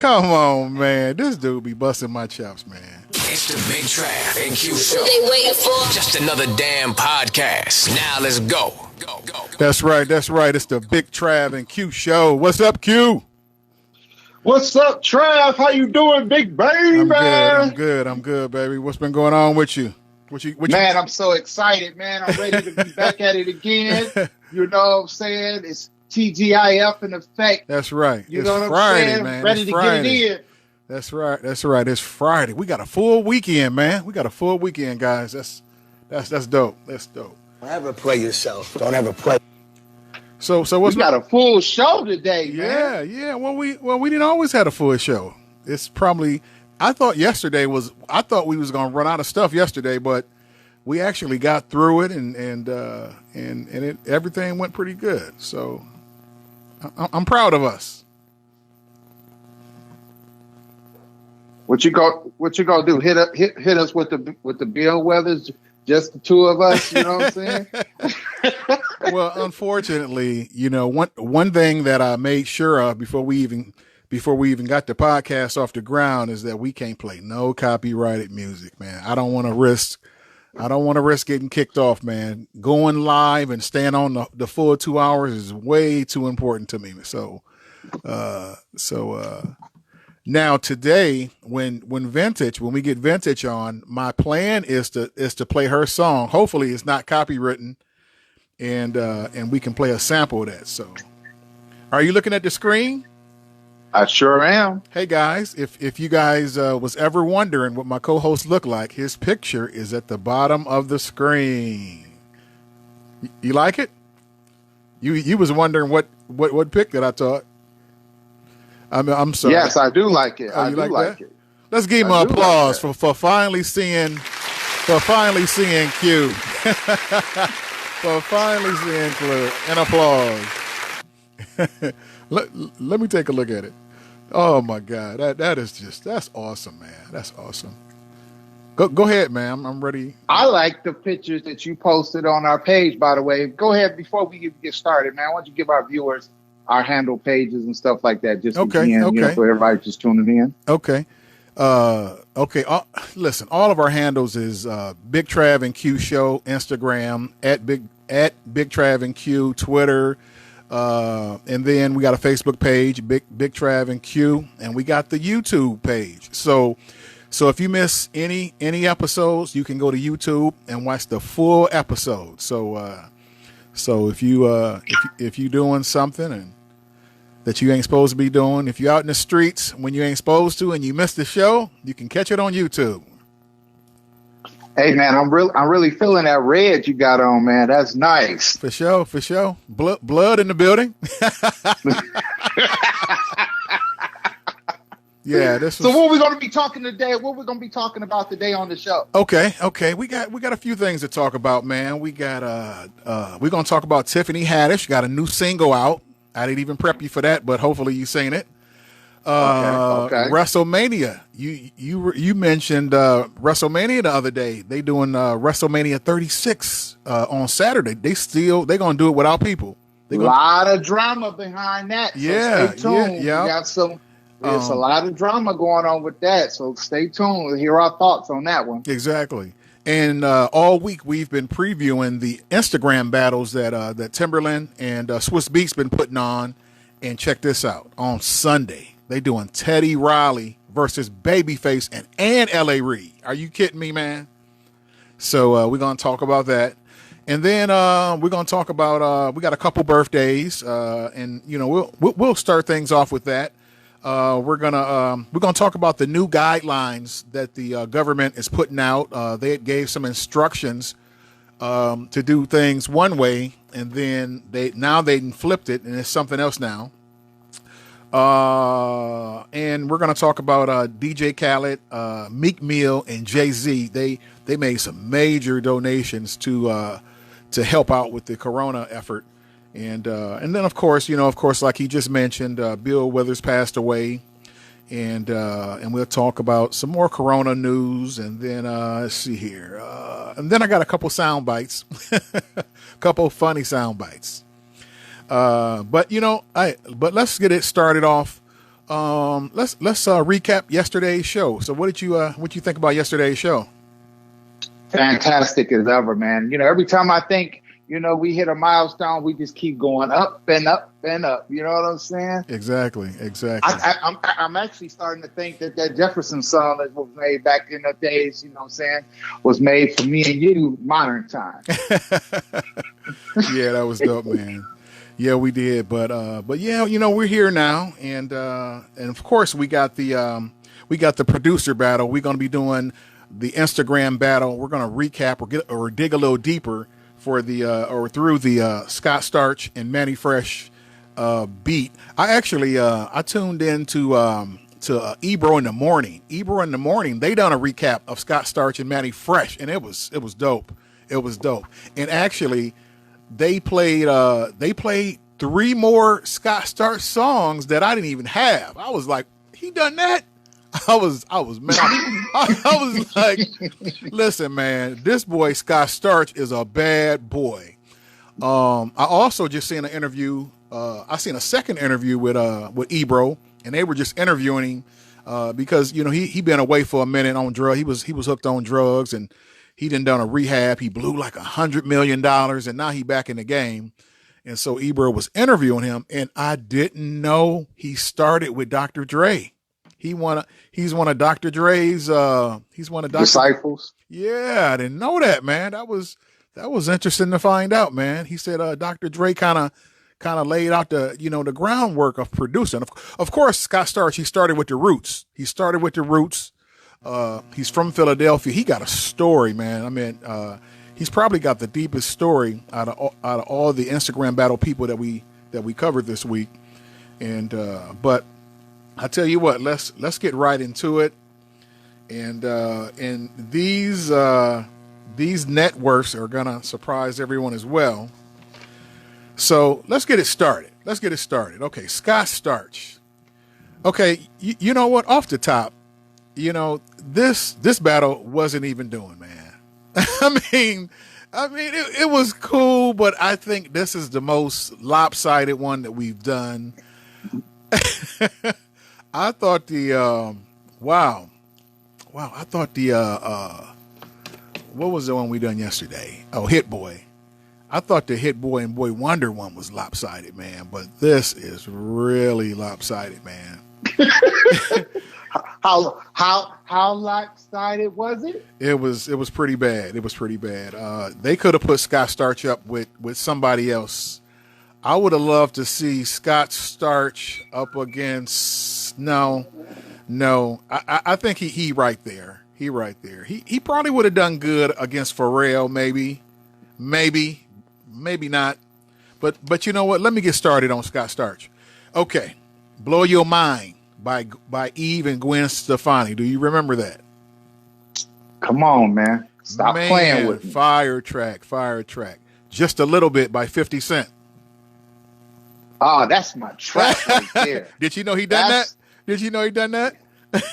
Come on, man. This dude be busting my chops, man. It's the Big Trav and Q Show. They waiting for just another damn podcast. Now let's go. That's right. That's right. It's the Big Trav and Q Show. What's up, Q? What's up, Trav? How you doing, big baby? I'm good, baby. What's been going on with you? Man, I'm so excited, man. I'm ready to be back at it again. You know what I'm saying? It's TGIF in effect. That's right. You it's know what Friday, I'm saying? Man. Ready it's to Friday. get it in. That's right. That's right. It's Friday. We got a full weekend, man. We got a full weekend, guys. That's dope. That's dope. Don't ever play yourself. Don't ever play. So what's we got a full show today, man. Yeah. Well, we didn't always have a full show. It's probably I thought we was gonna run out of stuff yesterday, but we actually got through it and everything went pretty good. So I'm proud of us. What you gonna do? Hit us with the Bill Weathers, just the two of us, you know what I'm saying? Well, unfortunately, one thing that I made sure of before we even got the podcast off the ground is that we can't play no copyrighted music, man. I don't want to risk getting kicked off, man. Going live and staying on the full 2 hours is way too important to me. So now today, when we get Vintage on, my plan is to play her song. Hopefully it's not copywritten and we can play a sample of that. So are you looking at the screen? I sure am. Hey guys, if you guys was ever wondering what my co-host looked like, his picture is at the bottom of the screen. You like it? You was wondering what pic that I taught. I'm sorry. Yes, I do like it. I do like it. Let's give him an applause for finally seeing Q. For finally seeing Q. An applause. Let me take a look at it. Oh my God, that's awesome, man. That's awesome. Go ahead, man. I'm ready. I like the pictures that you posted on our page, by the way. Go ahead before we get started, man. Why don't you give our viewers our handle pages and stuff like that? Just okay. For everybody just tuning in. Okay. Okay. Listen, all of our handles is Big Trav and Q Show, Instagram at Big Trav and Q, Twitter. And then we got a Facebook page, Big Trav and Q, and we got the YouTube page. So if you miss any episodes, you can go to YouTube and watch the full episode. So if you doing something and that you ain't supposed to be doing, if you're out in the streets when you ain't supposed to and you missed the show, you can catch it on YouTube. Hey man, I'm really feeling that red you got on, man. That's nice. For sure. Blood in the building. Yeah. So what we're going to be talking today? What we're going to be talking about today on the show? Okay. We got a few things to talk about, man. We got we're going to talk about Tiffany Haddish. Got a new single out. I didn't even prep you for that, but hopefully you seen it. Okay. WrestleMania. You mentioned WrestleMania the other day. They doing WrestleMania 36 on Saturday. They're gonna do it without people. A lot of drama behind that. So yeah, stay tuned. yeah. There's a lot of drama going on with that. So stay tuned. We'll hear our thoughts on that one. Exactly. And all week we've been previewing the Instagram battles that Timberland and Swiss Beats been putting on. And check this out. On Sunday, they doing Teddy Riley versus Babyface and L.A. Reid. Are you kidding me, man? So we're going to talk about that. And then we're going to talk about we got a couple birthdays, and we'll start things off with that. We're gonna talk about the new guidelines that the government is putting out. They gave some instructions to do things one way, and then they flipped it, and it's something else now. And we're gonna talk about DJ Khaled, Meek Mill, and Jay-Z. They made some major donations to help out with the Corona effort. And then of course, like he just mentioned, Bill Withers passed away, and we'll talk about some more Corona news, and then let's see here, and then I got a couple sound bites, couple funny sound bites. But let's get it started off. Let's recap yesterday's show. So what did you think about yesterday's show? Fantastic as ever, man. Every time I think, we hit a milestone, we just keep going up and up and up. You know what I'm saying? Exactly. I'm actually starting to think that Jefferson song that was made back in the days, was made for me and you modern time. Yeah, that was dope, man. Yeah, we did, but yeah, we're here now, and of course we got the producer battle. We're going to be doing the Instagram battle. We're going to recap or dig a little deeper for through the Scott Storch and Manny Fresh beat. I actually I tuned in to Ebro in the morning. Ebro in the morning, they done a recap of Scott Storch and Manny Fresh, and it was dope. It was dope, and actually they played 3 more Scott Storch songs that I didn't even have. I was like, he done that? I was mad. I was like, listen, man, this boy Scott Storch is a bad boy. I also just seen an interview. I seen a second interview with Ebro, and they were just interviewing him because he been away for a minute on drugs. He was hooked on drugs, and he done a rehab. He blew like $100 million, and now he back in the game. And so Ebro was interviewing him, and I didn't know he started with Dr. Dre. He's one of Dr. Dre's disciples. Yeah, I didn't know that, man. That was interesting to find out, man. He said Dr. Dre kind of laid out the groundwork of producing. Of course, Scott Storch, he started with the roots. He's from Philadelphia. He got a story, man. I mean, he's probably got the deepest story out of all the Instagram battle people that we covered this week. And but I tell you what, let's get right into it. And these net worths are gonna surprise everyone as well. So let's get it started. Okay, Scott Storch. Okay, you know what? Off the top, this battle wasn't even doing, man. I mean, it was cool, but I think this is the most lopsided one that we've done. I thought what was the one we done yesterday? Oh, Hit Boy. I thought the Hit Boy and Boy Wonder one was lopsided, man, but this is really lopsided, man. How lopsided was it? It was pretty bad. They could have put Scott Storch up with somebody else. I would have loved to see Scott Storch up against no. I think he right there. He probably would have done good against Pharrell, maybe not. But you know what? Let me get started on Scott Storch. Okay, Blow Your Mind by Eve and Gwen Stefani. Do you remember that? Come on, man. Stop playing with me. Fire track. Just a Little Bit by 50 Cent. Oh, that's my track right there. Did you know he done that?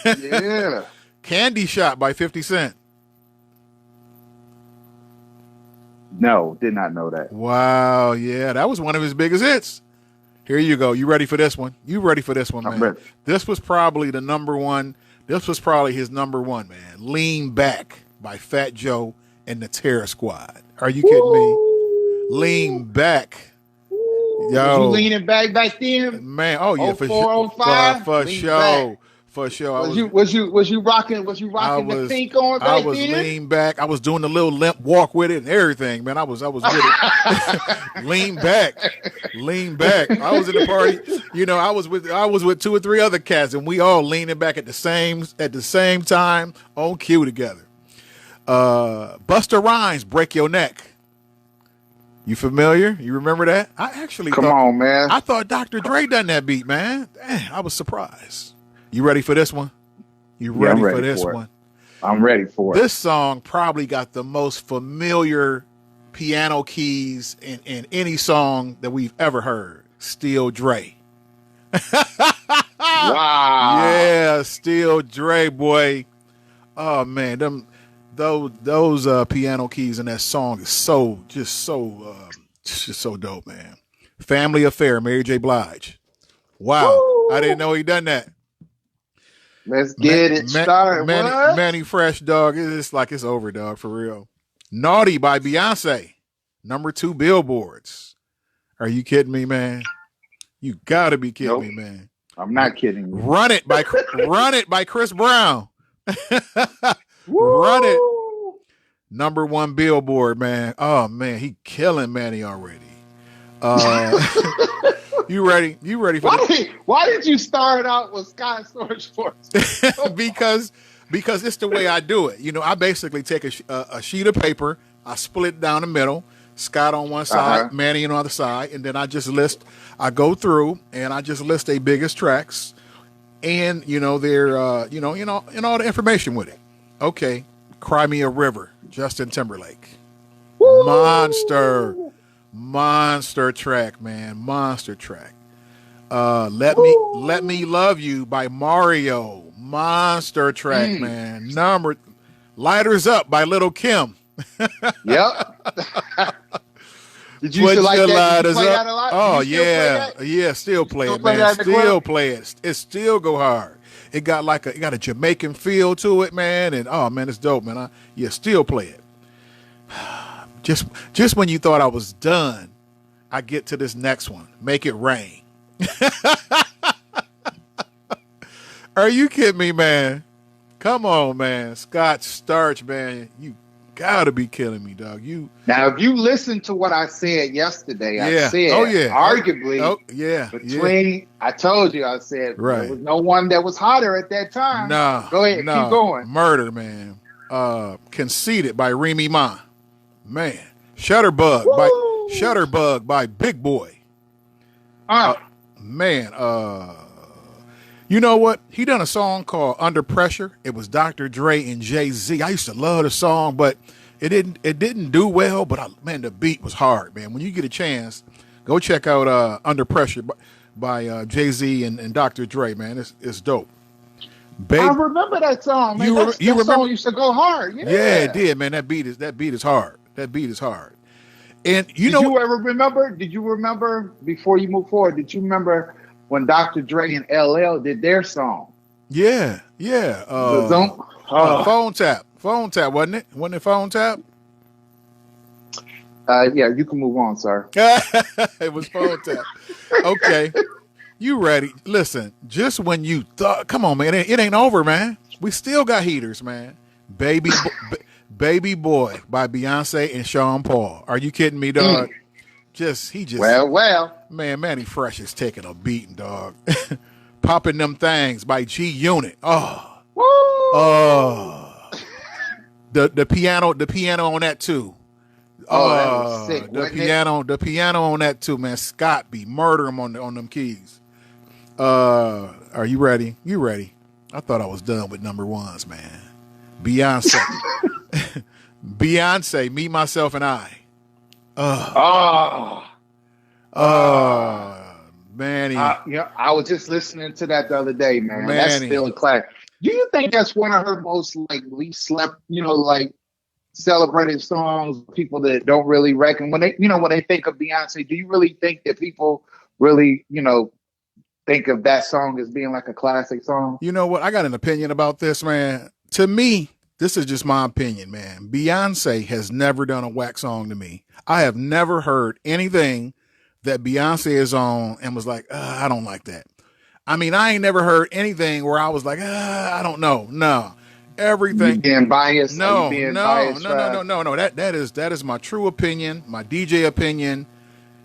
Yeah. Candy Shop by 50 Cent. No, did not know that. Wow, yeah, that was one of his biggest hits. Here you go. You ready for this one? Man? I'm ready. This was probably the number one. This was probably his number one, man. Lean Back by Fat Joe and the Terror Squad. Are you kidding me? Lean Back. Yo, was you leaning back then, man? Oh yeah, 04, for sure. Was you rocking the pink on back then? I was lean back. I was doing the little limp walk with it and everything, man. I was with it. lean back. I was in the party. I was with 2 or 3 other cats, and we all leaning back at the same time on cue together. Busta Rhymes, Break Your Neck. You familiar? You remember that? I actually Come on, man. I thought Dr. Dre done that beat, man. Dang, I was surprised. You ready for this one? I'm ready for this one? I'm ready for it. This song probably got the most familiar piano keys in any song that we've ever heard. Still Dre. Wow. Yeah, Still Dre, boy. Oh man, those piano keys in that song is just so dope, man. Family Affair, Mary J. Blige. Wow. Woo. I didn't know he done that. Let's get it started. Manny Fresh, dog. It's like it's over, dog, for real. Naughty by Beyonce. Number 2 billboards. Are you kidding me, man? You gotta be kidding me, man. I'm not kidding you. Run It by Chris Brown. Run It. Number 1 billboard, man. Oh man, he killing Manny already. You ready? You ready for why did you start out with Sky Storage Force? because it's the way I do it. You know, I basically take a sheet of paper, I split it down the middle, Scott on one side, Manny on the other side, and then I go through and I just list their biggest tracks and their and all the information with it. Okay, Cry Me a River, Justin Timberlake. Woo! Monster track, man. Monster track. Let Me Love You by Mario. Monster track, man. Lighters Up by Lil' Kim. Yep. Did you like that? Did you play that a lot? Oh yeah. Yeah, still play it, man. Still play it. It still go hard. It got a Jamaican feel to it, man, and oh man, it's dope, man. Still play it. Just when you thought I was done, I get to this next one. Make It Rain. Are you kidding me, man? Come on, man. Scott Storch, man. You gotta be killing me, dog. Now, if you listen to what I said yesterday, I said, arguably, I told you, I said, there was no one that was hotter at that time. No. Go ahead, keep going. Murder, man. Conceited by Remy Ma. Man, Shutterbug by Big Boy. Man, you know what? He done a song called Under Pressure. It was Dr. Dre and Jay-Z. I used to love the song, but it didn't do well. But the beat was hard, man. When you get a chance, go check out Under Pressure by Jay-Z and Dr. Dre, man. It's dope. I remember that song, man. That song used to go hard. Yeah, it did, man. That beat is hard. That beat is hard. And did you remember before you move forward, did you remember when Dr. Dre and LL did their song? Yeah. Phone Tap, wasn't it? Wasn't it Phone Tap? Yeah, you can move on, sir. It was Phone Tap. Okay. You ready? Listen, just when you thought, come on, man, it ain't over, man. We still got heaters, man. Baby Boy by Beyonce and Sean Paul. Are you kidding me, dog? Well. Man, Manny Fresh is taking a beating, dog. Popping Them Things by G Unit. Oh. Woo! Oh. The piano on that too. Oh, that was sick. The piano on that too, man. Scott be murder him on them keys. Are you ready? You ready? I thought I was done with number ones, man. Beyonce. Beyonce, Me, Myself, and I. Manny. I was just listening to that the other day, man. That's still a classic. Do you think that's one of her most least slept, celebrated songs? People that don't really reckon when they think of Beyonce, do you really think that people really, think of that song as being like a classic song? You know what? I got an opinion about this, man. To me, this is just my opinion, man. Beyonce has never done a whack song to me. I have never heard anything that Beyonce is on and was like, I don't like that. I mean, I ain't never heard anything where I was like, I don't know. No. Everything. You being biased? No. That is my true opinion, my DJ opinion.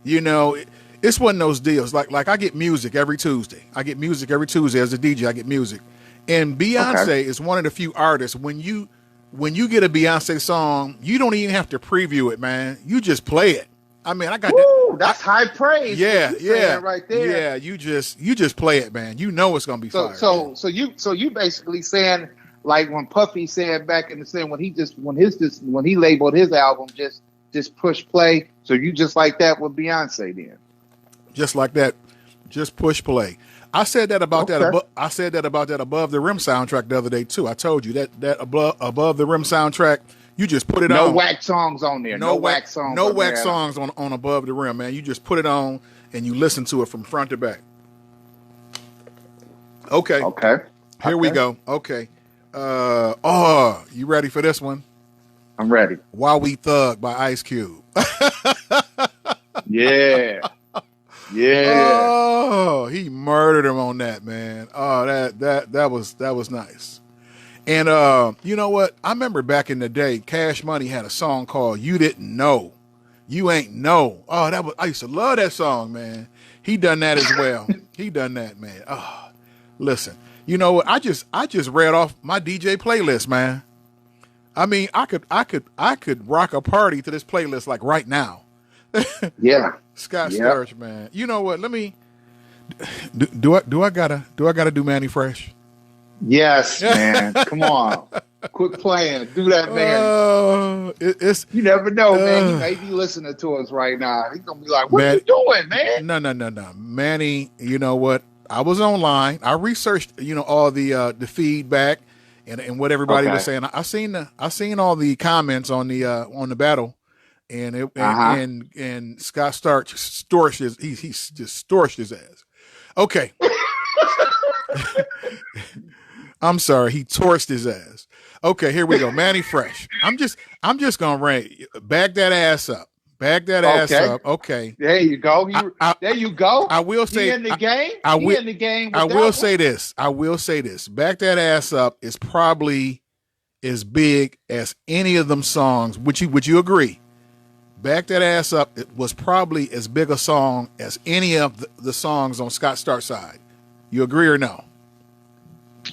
It's one of those deals. Like I get music every Tuesday. As a DJ. I get music. And Beyonce is one of the few artists when you get a Beyonce song, you don't even have to preview it, man. You just play it. I mean, I got that. That's high praise. Yeah, right there. Yeah, you just play it, man. You know it's gonna be fire. So you basically saying, like when Puffy said back in the day when he labeled his album just push play. So you just like that with Beyonce then? Just like that, just push play. I said that about that. I said that about that Above the Rim soundtrack the other day too. I told you that Above the Rim soundtrack. You just put it on. No whack songs on there. No whack songs. No whack songs on Above the Rim, man. You just put it on and you listen to it from front to back. Okay. Okay. Here we go. Okay. Oh, you ready for this one? I'm ready. While We Thug by Ice Cube. Yeah. Yeah. Oh, he murdered him on that, man. Oh, that was nice. And you know what? I remember back in the day, Cash Money had a song called "You Didn't Know." You ain't know. Oh, I used to love that song, man. He done that as well. He done that, man. Oh, listen. You know what? I just read off my DJ playlist, man. I mean, I could rock a party to this playlist like right now. Yeah. Scott Storch, man. You know what? Let me do I gotta do Manny Fresh? Yes, man. Come on. Quit playing. Do that, man. You never know, man. He may be listening to us right now. He's gonna be like, "What are you doing, man?" No. Manny, you know what? I was online. I researched, all the feedback and what everybody was saying. I seen all the comments on the battle, and Scott Storch he's just storched his ass. Okay. I'm sorry, he torched his ass. Okay, here we go. Manny Fresh. I'm just gonna rank. Back that ass up. Back that ass up. Okay. There you go. There you go. I will say he in the game. He in the game. I will say this. Back that ass up is probably as big as any of them songs. Would you agree? Back that ass up. It was probably as big a song as any of the songs on Scott Storch's side. You agree or no?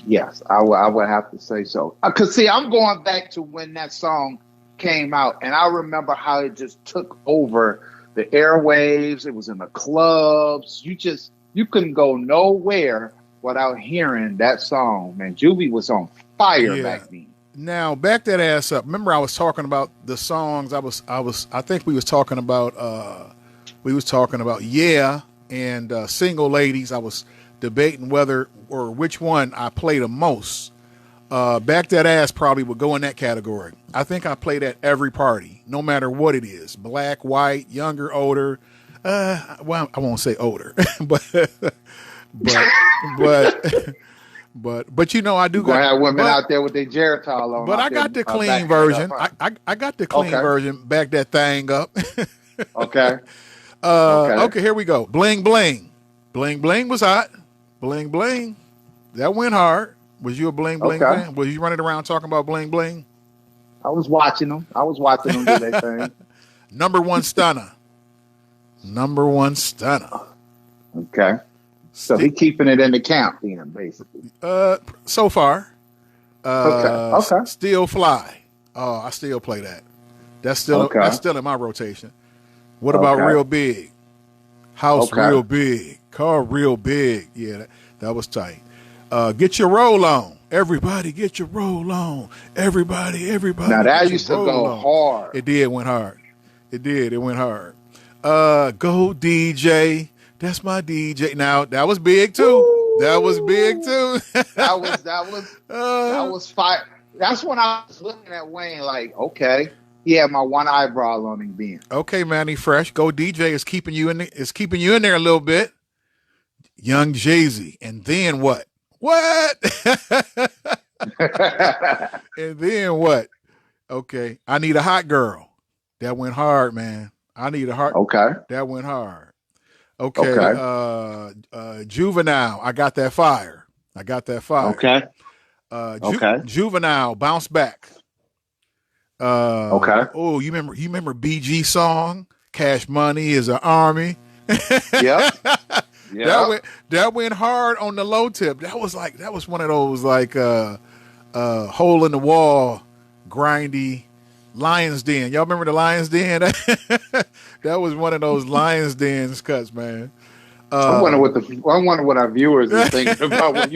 Yes, I would have to say so. Because, see, I'm going back to when that song came out, and I remember how it just took over the airwaves. It was in the clubs. You couldn't go nowhere without hearing that song, man. Juvie was on fire back then. Now, back that ass up. Remember, I was talking about the songs. I think we was talking about Yeah and Single Ladies. I was debating whether or which one I play the most. Back that ass probably would go in that category. I think I play that every party, no matter what it is. Black, white, younger, older. Well, I won't say older, but I do have women out there with their Geritol on. But I got the clean version. I got the clean version. Back that thing up. Okay. Okay, here we go. Bling bling. Bling bling was hot. Bling bling. That went hard. Was you a bling bling fan? Was you running around talking about bling bling? I was watching them. Do their thing. Number one stunner. Okay. So he keeping it in the count then, basically. So far. Okay. Still Fly. Oh, I still play that. That's still in my rotation. What about Real Big? House real big. Car real big. Yeah, that was tight. Get your roll on. Everybody get your roll on. Everybody. Now that used to go hard. It did. It went hard. It went hard. Go DJ. That's my DJ. Now that was big too. Ooh. That was big too. that was fire. That's when I was looking at Wayne like, okay, he had my one eyebrow on him being. Okay, Manny Fresh. Go DJ is keeping you in there a little bit. Young Jay-Z. And then what? What? And then what? Okay. I Need a Hot Girl. That went hard, man. I Need a Hot. Okay. That went hard. Okay. Juvenile. I Got That Fire. Okay. Juvenile. Bounce Back. Okay. Oh, you remember BG song? Cash Money is an Army. Yep. That went hard on the low tip. That was one of those hole in the wall, grindy Lions Den. Y'all remember the Lions Den? That was one of those Lions Dens cuts, man. I wonder what our viewers are thinking about when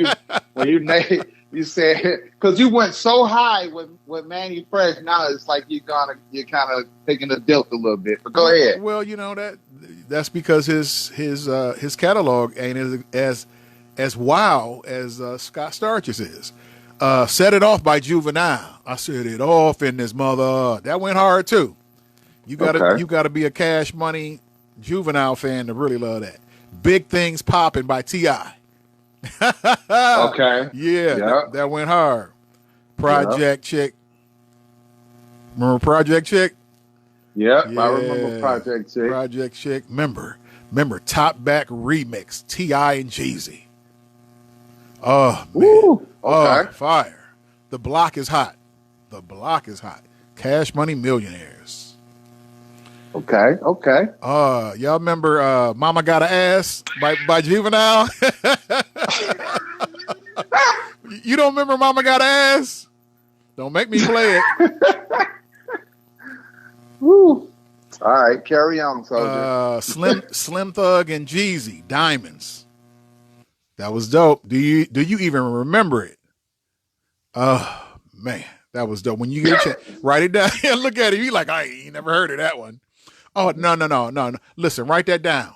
you said, because you went so high with Manny Fresh. Now it's like you're kind of taking the dilt a little bit. But go ahead. Well, that's because his catalog ain't as wow as Scott Storch's is. Set It Off by Juvenile. I set it off in this mother. That went hard too. You gotta be a Cash Money Juvenile fan to really love that. Big Things Poppin' by T.I. Okay. Yeah, Yep. that went hard. Project Chick. Remember Project Chick? Yep, Yeah. I remember Project Chick. Project Chick. Remember Top Back Remix, T.I. and Jeezy. Oh, man. Ooh, okay. Oh, fire. The block is hot. The block is hot. Cash Money Millionaires. Okay. Y'all remember Mama Got a Ass by Juvenile? You don't remember Mama Got a Ass? Don't make me play it. Woo. All right, carry on, soldier. Slim Thug and Jeezy, Diamonds. That was dope. Do you even remember it? Oh man, that was dope. When you get a chance, write it down. Look at it. You like, I ain't never heard of that one. Oh no. Listen, write that down.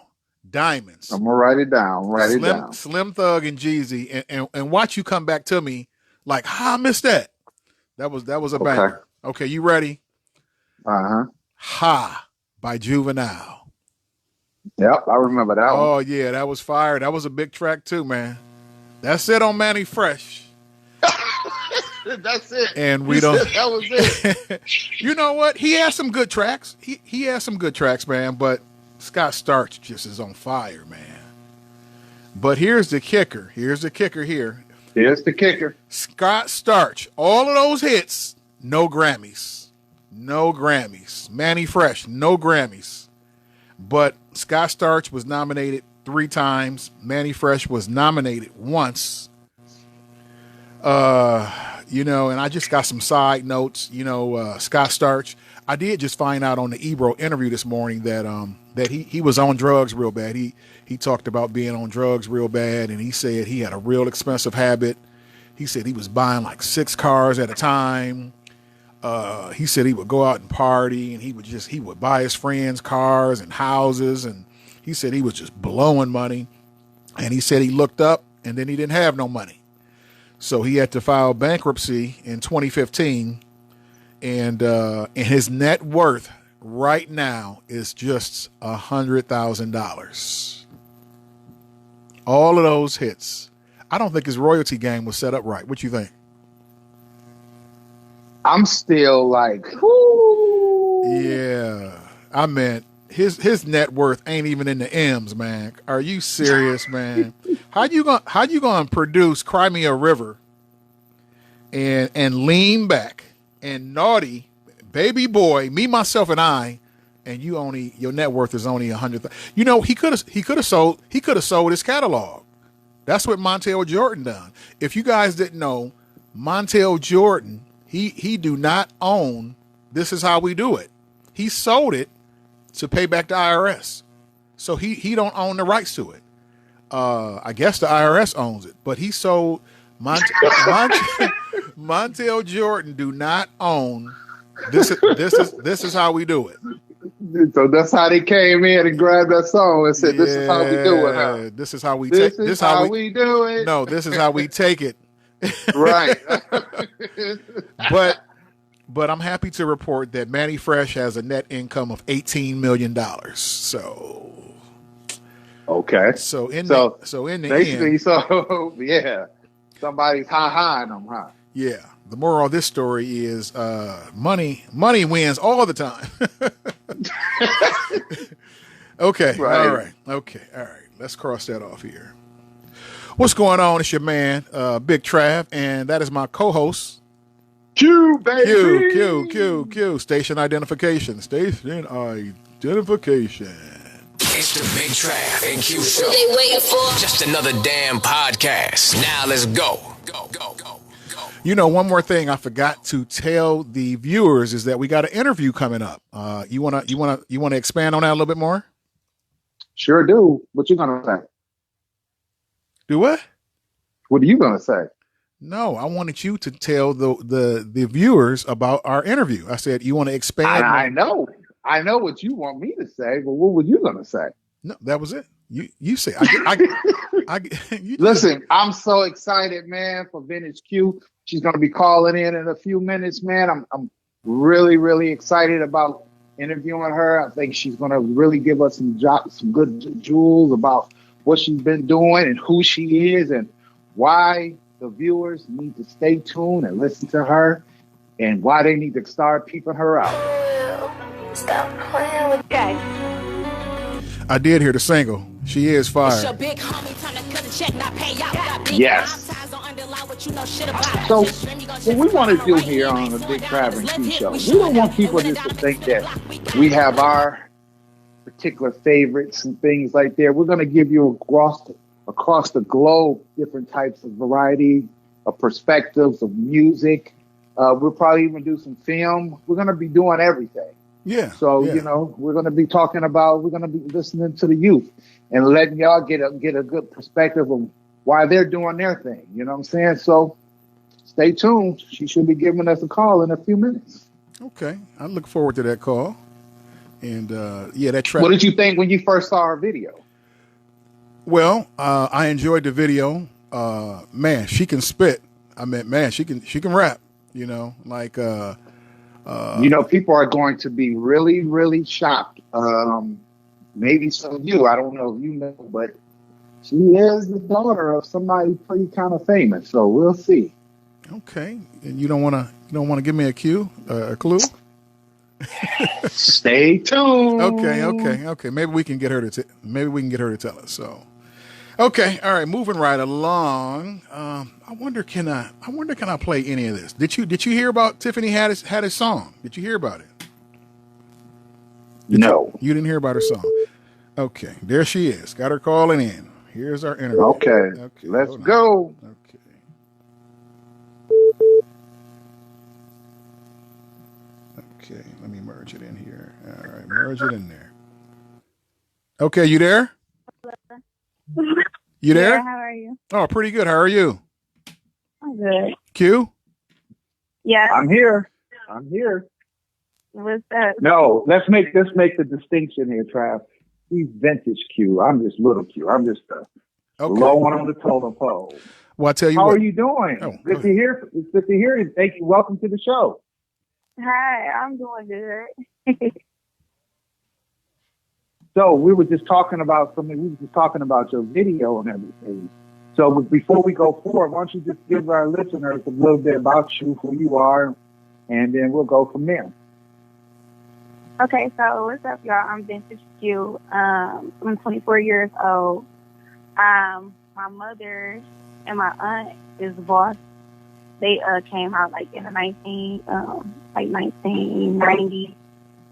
Diamonds. I'm gonna write it down. Slim Thug and Jeezy, and watch you come back to me like, I missed that. That was a banger. Okay, you ready? Ha by Juvenile. Yep, I remember that one. Oh yeah, that was fire. That was a big track too, man. That's it on Manny Fresh. That's it. And we don't. That was it. You know what? He has some good tracks. He has some good tracks, man. But Scott Storch just is on fire, man. But here's the kicker. Here's the kicker. Scott Storch, all of those hits, no Grammys. Manny Fresh, no Grammys. But Scott Storch was nominated 3 times. Manny Fresh was nominated once. And I just got some side notes. Scott Storch. I did just find out on the Ebro interview this morning that he was on drugs real bad. He talked about being on drugs real bad, and he said he had a real expensive habit. He said he was buying like 6 cars at a time. He said he would go out and party, and he would buy his friends cars and houses, and he said he was just blowing money. And he said he looked up, and then he didn't have no money. So he had to file bankruptcy in 2015, and his net worth right now is just $100,000. All of those hits. I don't think his royalty game was set up right. What you think? I'm still like, whoo. Yeah, I meant his net worth ain't even in the M's, man. Are you serious, man? How you gonna produce Cry Me a River and Lean Back and Naughty, Baby Boy, Me, Myself, and I, and your net worth is only 100,000. He could have sold his catalog. That's what Montel Jordan done. If you guys didn't know, Montel Jordan, he do not own This Is How We Do It. He sold it to pay back the IRS. So he don't own the rights to it. I guess the IRS owns it, but he sold Montel Jordan do not own This Is How We Do It. So that's how they came in and grabbed that song and said, "This is how we do it." Huh? This is how we take. This is how we do it. No, this is how we take it. Right. But I'm happy to report that Manny Fresh has a net income of $18 million. So okay. So in the end, yeah, somebody's high them, huh? Yeah. The moral of this story is money wins all the time. Okay. Right. All right. Okay. All right. Let's cross that off here. What's going on? It's your man, Big Trav, and that is my co-host. Q, baby. Q. Station identification. It's the Big Trav and Q show. They waiting for just another damn podcast. Now let's go. Go. One more thing I forgot to tell the viewers is that we got an interview coming up. You wanna expand on that a little bit more? Sure do. What you gonna say? Do what? What are you gonna say? No, I wanted you to tell the viewers about our interview. I said you want to expand. I know what you want me to say, but what were you gonna say? No, that was it. You say. Listen, I'm so excited, man, for Vintage Q. She's going to be calling in a few minutes, man. I'm really, really excited about interviewing her. I think she's going to really give us some good jewels about what she's been doing and who she is and why the viewers need to stay tuned and listen to her, and why they need to start peeping her out. Stop playing with guys. I did hear the single. She is fire. Yes. So what we want to do here on the Big Trav and Q Show, we don't want people just to think that we have our particular favorites and things like that. We're going to give you across the globe different types of variety of perspectives of music. We'll probably even do some film. We're going to be doing everything. Yeah. So, we're going to be we're going to be listening to the youth and letting y'all get a good perspective of why they're doing their thing. You know what I'm saying? So stay tuned. She should be giving us a call in a few minutes. Okay. I look forward to that call. And that track. What did you think when you first saw her video? Well, I enjoyed the video. Man, she can spit. I mean, man, she can rap, people are going to be really, really shocked. Maybe some of you, I don't know if you know, but she is the daughter of somebody pretty kind of famous. So we'll see. Okay. And you don't want to give me a clue? Stay tuned. Okay. Maybe we can get her to tell us. So, okay, all right. Moving right along. I wonder can I play any of this? Did you hear about Tiffany Haddish song? Did you hear about it? No. You didn't hear about her song. Okay, there she is. Got her calling in. Here's our interview. Okay. Let's go. Okay. Okay, let me merge it in here. All right, merge it in there. Okay, you there? You there? Yeah, how are you? Oh, pretty good. How are you? I'm good. Q? Yeah. I'm here. What's that? No, let's make the distinction here, Trav. He's vintage Q. I'm just little Q. I'm just low one on the totem pole. Well, I tell you How what. are you doing? Oh, good to hear. It's good to hear you. Thank you. Welcome to the show. Hi, I'm doing good. So we were just talking about your video and everything. So before we go forward, why don't you just give our listeners a little bit about you, who you are, and then we'll go from there. Okay, so what's up, y'all? I'm Vintage Q. I'm 24 years old. My mother and my aunt is boss. They came out like in the 1990s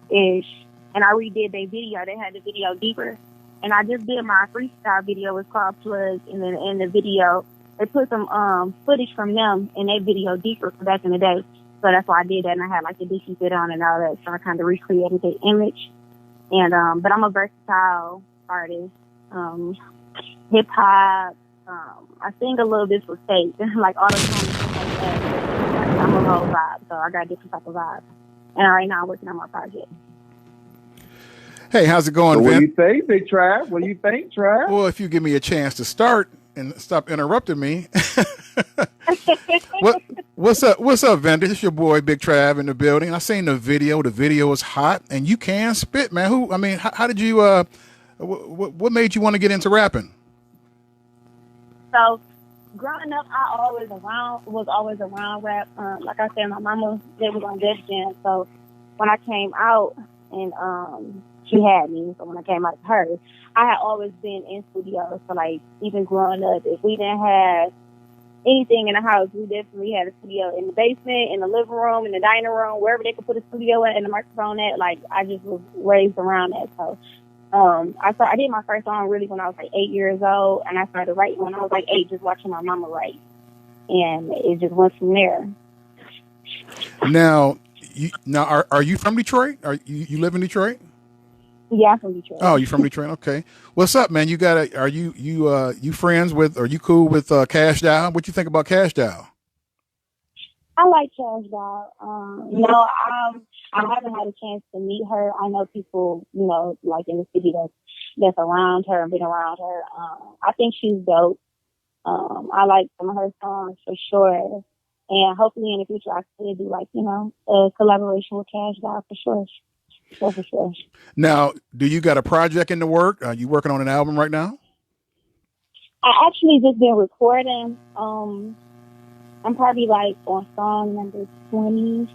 ish, and I redid their video. They had the video deeper, and I just did my freestyle video. It's called Plug, and then in the video they put some footage from them in their video deeper from back in the day. So that's why I did that, and I had like the Dickie fit on and all that. So I kind of recreated the image, and but I'm a versatile artist, hip hop. I sing a little bit for state, like all the time, like that. I'm a whole vibe, so I got different type of vibes. And right now I'm working on my project. Hey, how's it going, So Vin? what do you think, Big Trav? What do you think, Trav? Well, if you give me a chance to start and stop interrupting me. What's up, Vin? This is your boy, Big Trav, in the building. I seen the video. The video is hot, and you can spit, man. How did you, what made you want to get into rapping? So, growing up, I was always around rap. Like I said, my mama, they was on Def Jam. So, when I came out, and she had me, so when I came out to her, I had always been in studios. So, like, even growing up, if we didn't have anything in the house, we definitely had a studio in the basement, in the living room, in the dining room, wherever they could put a studio at and the microphone at. Like, I just was raised around that. So, I did my first song really when I was like 8 years old, and I started writing when I was like 8, just watching my mama write, and it just went from there. Now, are you from Detroit? You live in Detroit? Yeah, I'm from Detroit. Oh, you from Detroit? Okay. What's up, man? Are you friends with? Are you cool with Cash Doll? What you think about Cash Doll? I like Cash Doll. I haven't had a chance to meet her. I know people, like in the city that's around her and been around her. I think she's dope. I like some of her songs for sure. And hopefully in the future I could do a collaboration with Cash Doll for sure. For sure. Now, do you got a project in the work? Are you working on an album right now? I actually just been recording. I'm probably like on song number 20.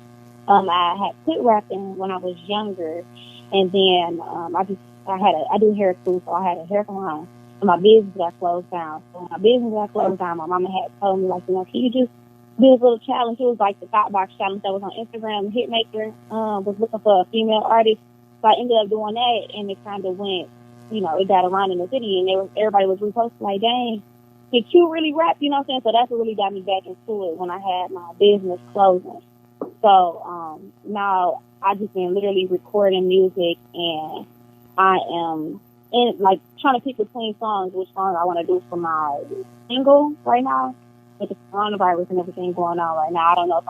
I had quit rapping when I was younger, and then I do hair too, so I had a hair salon, and my business got closed down. So when my business got closed down, my mama had told me, like, can you just do this little challenge? It was like the Thought Box challenge that was on Instagram. Hitmaker was looking for a female artist, so I ended up doing that, and it kind of went, it got around in the city, and everybody was reposting like, dang, can Q really rap? You know what I'm saying? So that's what really got me back into it when I had my business closing. So now I just been literally recording music, and I am trying to pick between songs which song I want to do for my single right now. With the coronavirus and everything going on right now, I don't know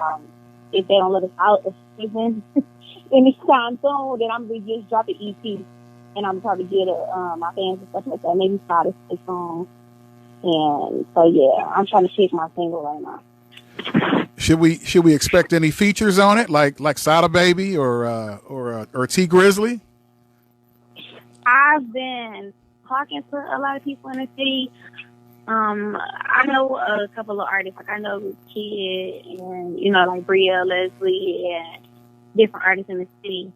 if they don't let us out of prison anytime soon, then I'm gonna just drop an EP, and I'm probably get my fans and stuff like that, maybe 5 to 6 songs. And so yeah, I'm trying to pick my single right now. Should we expect any features on it, like Sada Baby or T Grizzly? I've been talking to a lot of people in the city. I know a couple of artists, like I know Kid and, like Bria, Leslie, and different artists in the city.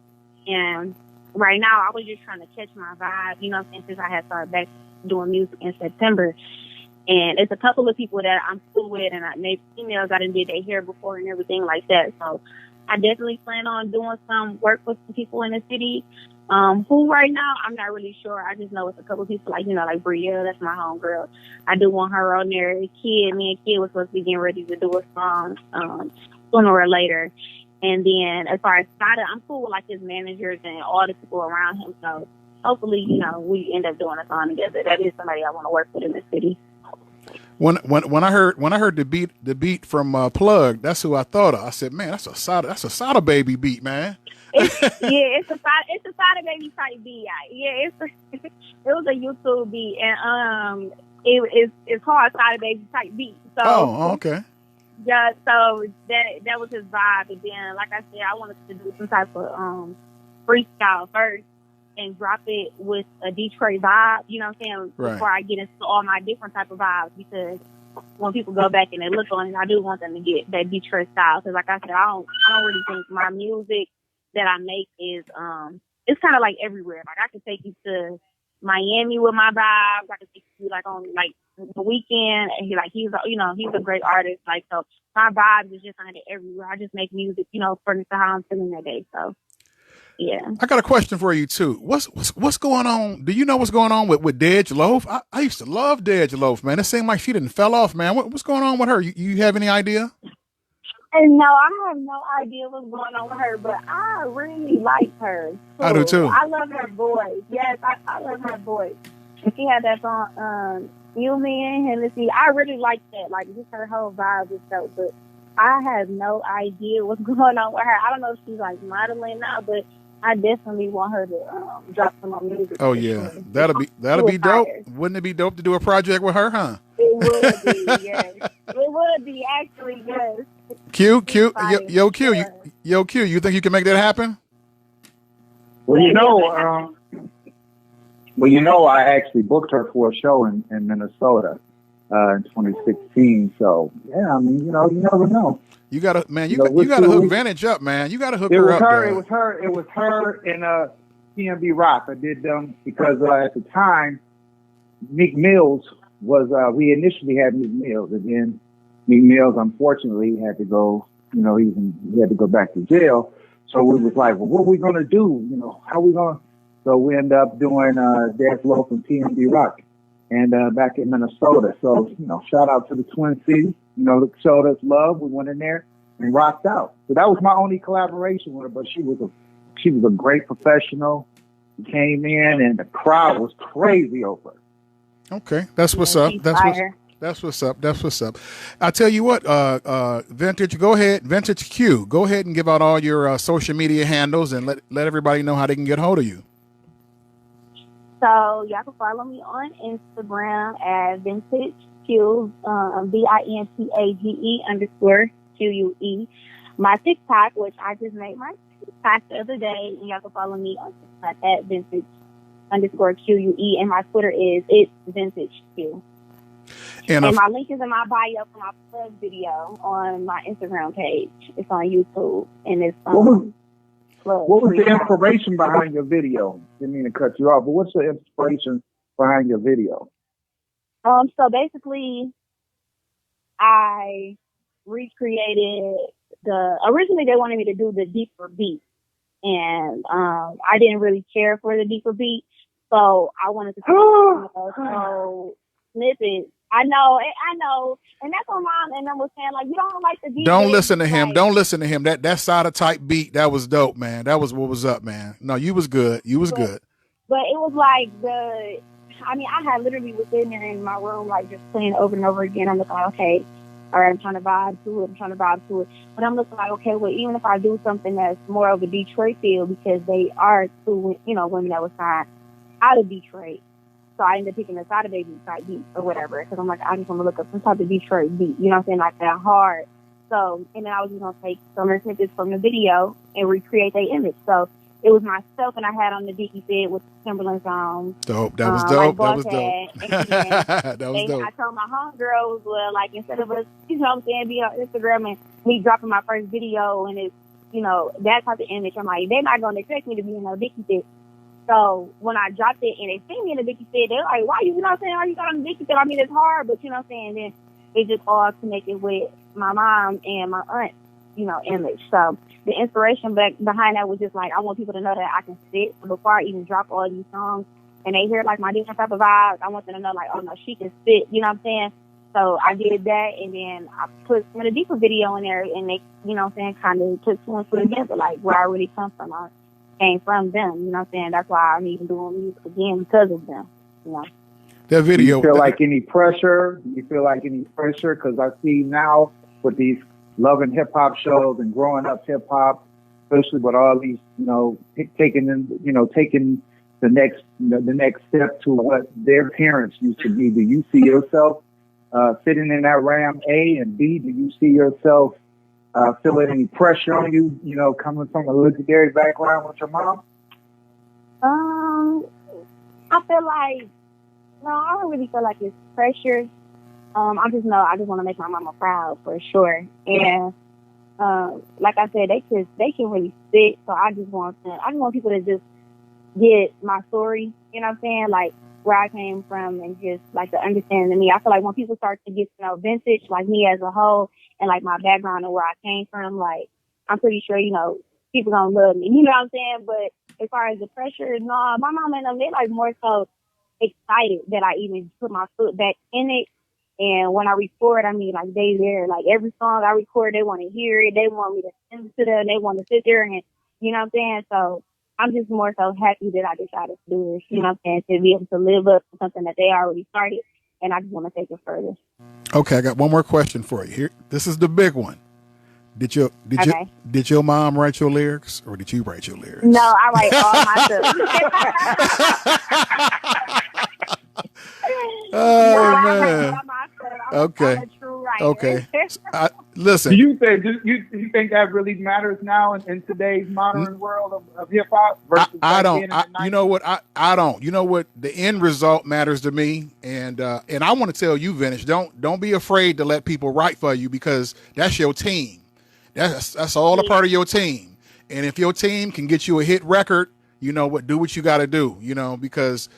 And right now I was just trying to catch my vibe, since I had started back doing music in September. And it's a couple of people that I'm cool with, and maybe females I done did their hair before and everything like that. So I definitely plan on doing some work with some people in the city. Who right now, I'm not really sure. I just know it's a couple of people like Bria, that's my homegirl. I do want her on there. Me and Kid was supposed to be getting ready to do a song sooner or later. And then as far as Sada, I'm cool with like his managers and all the people around him. So hopefully, we end up doing a song together. That is somebody I want to work with in the city. When I heard the beat from Plug, that's who I thought of. I said, man, that's a Sada Baby beat, man. It's a Sada Baby type beat. Yeah, it was a YouTube beat, and it's called Sada Baby type beat. So okay. Yeah, so that was his vibe, and then like I said, I wanted to do some type of freestyle first and drop it with a Detroit vibe, you know what I'm saying, right, before I get into all my different type of vibes, because when people go back and they look on it, I do want them to get that Detroit style, because like I said, I don't really think my music that I make is, it's kind of like everywhere. Like I can take you to Miami with my vibes, I can take you like on like the weekend, and he's a great artist, like, so my vibes is just kind of everywhere. I just make music, according to how I'm feeling that day, so. Yeah. I got a question for you too. What's going on? Do you know what's going on with Dej Loaf? I used to love Dej Loaf, man. It seemed like she didn't fell off, man. What's going on with her? You have any idea? And no, I have no idea what's going on with her, but I really like her. Too. I do too. I love her voice. Yes, I love her voice. And she had that song, You, Me, and Hennessy. I really like that. Like, just her whole vibe is so good. I have no idea what's going on with her. I don't know if she's like modeling now, but I definitely want her to drop some more music. Oh yeah, that'll be dope. Wouldn't it be dope to do a project with her, huh? It would be, yes. It would be, actually, yes. Q, you think you can make that happen? Well, I actually booked her for a show in Minnesota in 2016. So yeah, I mean, you never know. You gotta, man. You gotta hook Vantage up, man. You gotta hook her up. It was her and TMB Rock. I did them because at the time, Meek Mills was. We initially had Meek Mills, and then Meek Mills unfortunately had to go. He had to go back to jail. So we was like, well, what are we gonna do? How are we gonna? So we ended up doing Dej Loaf and TMB Rock, and back in Minnesota. So shout out to the Twin Cities. Showed us love. We went in there and rocked out. So that was my only collaboration with her. But she was a great professional. She came in and the crowd was crazy over her. Okay, that's what's up. That's what's up. I tell you what, Vintage, go ahead, Vintage Q, go ahead and give out all your social media handles and let everybody know how they can get hold of you. So y'all can follow me on Instagram at Vintage Q, VINTAGE_QUE. My TikTok, which I just made my TikTok the other day, and y'all can follow me on TikTok at Vintage_QUE, and my Twitter is it's Vintage Q. And my link is in my bio for my plug video on my Instagram page. It's on YouTube, and it's what was the inspiration behind your video? Didn't mean to cut you off, but what's the inspiration behind your video? So basically, I recreated originally they wanted me to do the deeper beat, and I didn't really care for the deeper beat, so I wanted to so snippets. I know, and that's what Mom and them was saying, like, you don't like the beat. Don't listen to him. Don't listen to him. That Sada type beat, that was dope, man. That was what was up, man. No, you was good. You was good. But it was like I had literally was sitting there in my room, like, just playing over and over again. I'm looking like, okay, all right, I'm trying to vibe to it. But I'm looking like, okay, well, even if I do something that's more of a Detroit feel, because they are two, women that was signed out of Detroit. So I ended up picking a Sada Baby type beat or whatever, because I'm like, I just want to look up some type of Detroit beat, you know what I'm saying, like that hard. So, and then I was just going to take some of the snippets from the video and recreate their image. So it was myself, and I had on the Dickie Fit with Timberland's on. Dope. That was dope. Like that was dope. That was dope. I told my homegirls, well, like, instead of us, you know what I'm saying, be on Instagram and me dropping my first video and it's, that type of image, I'm like, they're not going to expect me to be in a Dickie Fit. So when I dropped it and they see me in the Dickie Fit, they're like, why you know what I'm saying? Why you got on the Dickie Fit? I mean, it's hard, but you know what I'm saying? Then it just all connected with my mom and my aunt, image. So the inspiration behind that was just like, I want people to know that I can spit. So before I even drop all these songs and they hear like my different type of vibes, I want them to know like, oh no, she can spit, you know what I'm saying? So I did that, and then I put some of the deeper video in there, and they, you know what I'm saying, kind of took two and two together, like where I really come from. I came from them, you know what I'm saying? That's why I'm even doing music again, because of them, That video. Do you feel like any pressure? Because I see now with these loving hip hop shows and growing up hip hop, especially with all these, taking the next step to what their parents used to be. Do you see yourself sitting in that Ram, A, and B? Do you see yourself feeling any pressure on you? Coming from a legendary background with your mom. I feel like no, I don't really feel like it's pressure. I just want to make my mama proud for sure. And like I said, they can really spit. So I just want people to just get my story. You know what I'm saying? Like where I came from, and just like the understanding of me. I feel like when people start to get to know vintage, like me as a whole, and like my background and where I came from, like I'm pretty sure people gonna love me. You know what I'm saying? But as far as the pressure, no, my mom and them, they like more so excited that I even put my foot back in it. And when I record, like they there, like every song I record, they want to hear it. They want me to sing to them. They want to sit there and, you know what I'm saying? So I'm just more so happy that I decided to do this, you know what I'm saying? To be able to live up to something that they already started. And I just want to take it further. Okay. I got one more question for you here. This is the big one. Did your mom write your lyrics, or did you write your lyrics? No, I write all myself. Oh man. Okay. Okay. Listen. Do you think that really matters now in today's modern world of hip hop? I don't. You know what? I don't. You know what? The end result matters to me, and I want to tell you, Vintage, don't be afraid to let people write for you, because that's your team. That's all a part of your team. And if your team can get you a hit record, do what you got to do. Because.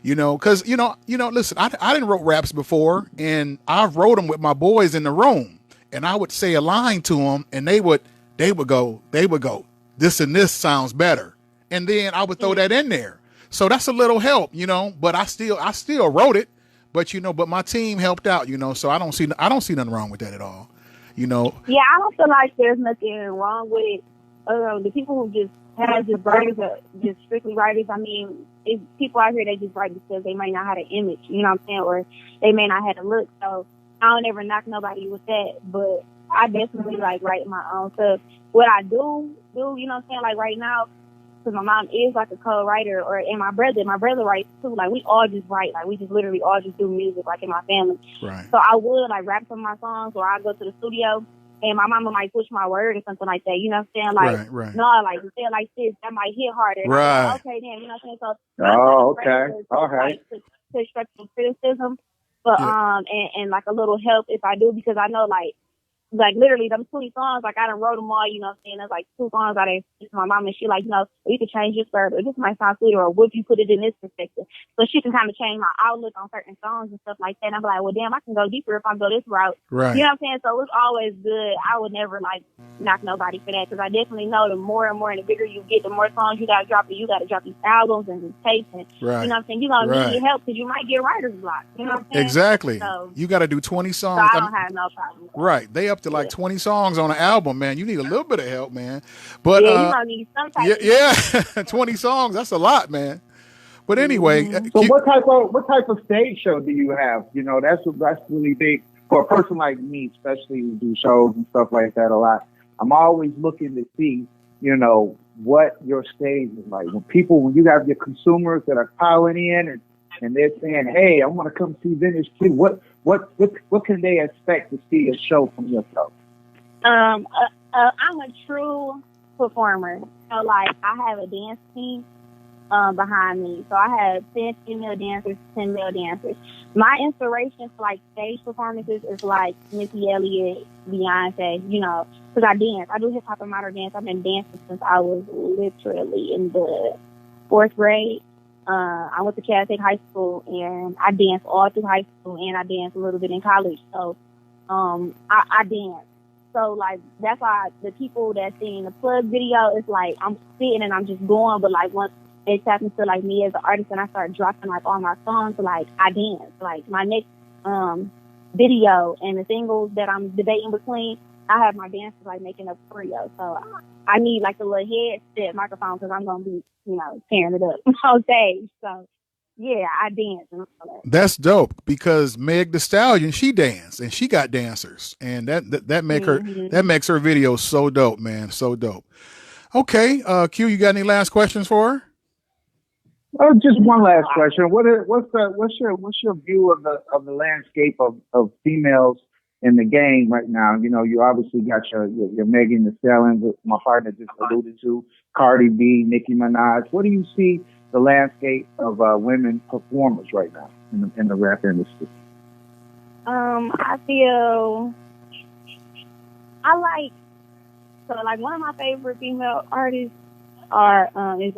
Listen, I didn't wrote raps before, and I wrote them with my boys in the room, and I would say a line to them, and they would go, this and this sounds better. And then I would throw that in there. So that's a little help, but I still wrote it, but my team helped out, so I don't see nothing wrong with that at all, Yeah, I don't feel like there's nothing wrong with it. The people who just have just writers, just strictly writers, it's people out here that just write because they might not have an image, you know what I'm saying, or they may not have a look. So I don't ever knock nobody with that, but I definitely like write my own stuff. What I do, you know what I'm saying, like right now, because my mom is like a co-writer, and my brother writes too. Like we all just write, like we just literally all just do music, like in my family. Right. So I would like rap some of my songs, or I go to the studio. And my mama might push my word or something like that. You know what I'm saying? Like, right. No, like, you say it like this, that might hit harder. Right. Like, okay, then, you know what I'm saying? So, okay. All right. Constructive criticism. But and like a little help if I do, because I know like literally them 20 songs, like I done wrote them all, you know what I'm saying? There's like 2 songs I done to my mom, and she like, you know, you could change this word, or this might sound sweeter, or what if you put it in this perspective? So she can kind of change my outlook on certain songs and stuff like that. And I'm like, well, damn, I can go deeper if I go this route. Right. You know what I'm saying? So it's always good. I would never like knock nobody for that, because I definitely know the more and more and the bigger you get, the more songs you gotta drop, and you gotta drop these albums and these tapes, and right. you know what I'm saying? You're gonna need help, because you might get writer's block. You know what I'm saying? Exactly. So, you got to do 20 songs. So I don't have no problem. Right. They up to like 20 songs on an album, man. You need a little bit of help, man. But yeah, you gonna need some type of 20 songs, that's a lot, man. But anyway, so what type of stage show do you have? You know, that's really big for a person like me, especially who do shows and stuff like that a lot. I'm always looking to see, you know, what your stage is like. When you have your consumers that are piling in and they're saying, "Hey, I want to come see Vintage Q," what can they expect to see a show from yourself? I'm a true performer. So like I have a dance team behind me. So I have 10 female dancers, 10 male dancers. My inspiration for like stage performances is like Missy Elliott, Beyonce, you know, because I dance. I do hip hop and modern dance. I've been dancing since I was literally in the 4th grade. I went to Catholic high school, and I danced all through high school, and I danced a little bit in college. So I dance. So like that's why the people that see in the plug video, it's like I'm sitting and I'm just going, but like once it happens to like me as an artist and I start dropping like all my songs, like I dance. Like my next video and the singles that I'm debating between, I have my dancers like making a choreo. So I need like a little headset microphone, because I'm gonna be, you know, tearing it up on stage. So yeah, I dance and all that. That's dope, because Meg Thee Stallion, she danced and she got dancers, and that makes her video so dope, man, so dope. Okay, Q, you got any last questions for her? Just one last question. What's your view of the landscape of females in the game right now? You know, you obviously got your Megan Thee Stallion, that my partner just alluded to, Cardi B, Nicki Minaj. What do you see the landscape of women performers right now in the rap industry? I feel like one of my favorite female artists is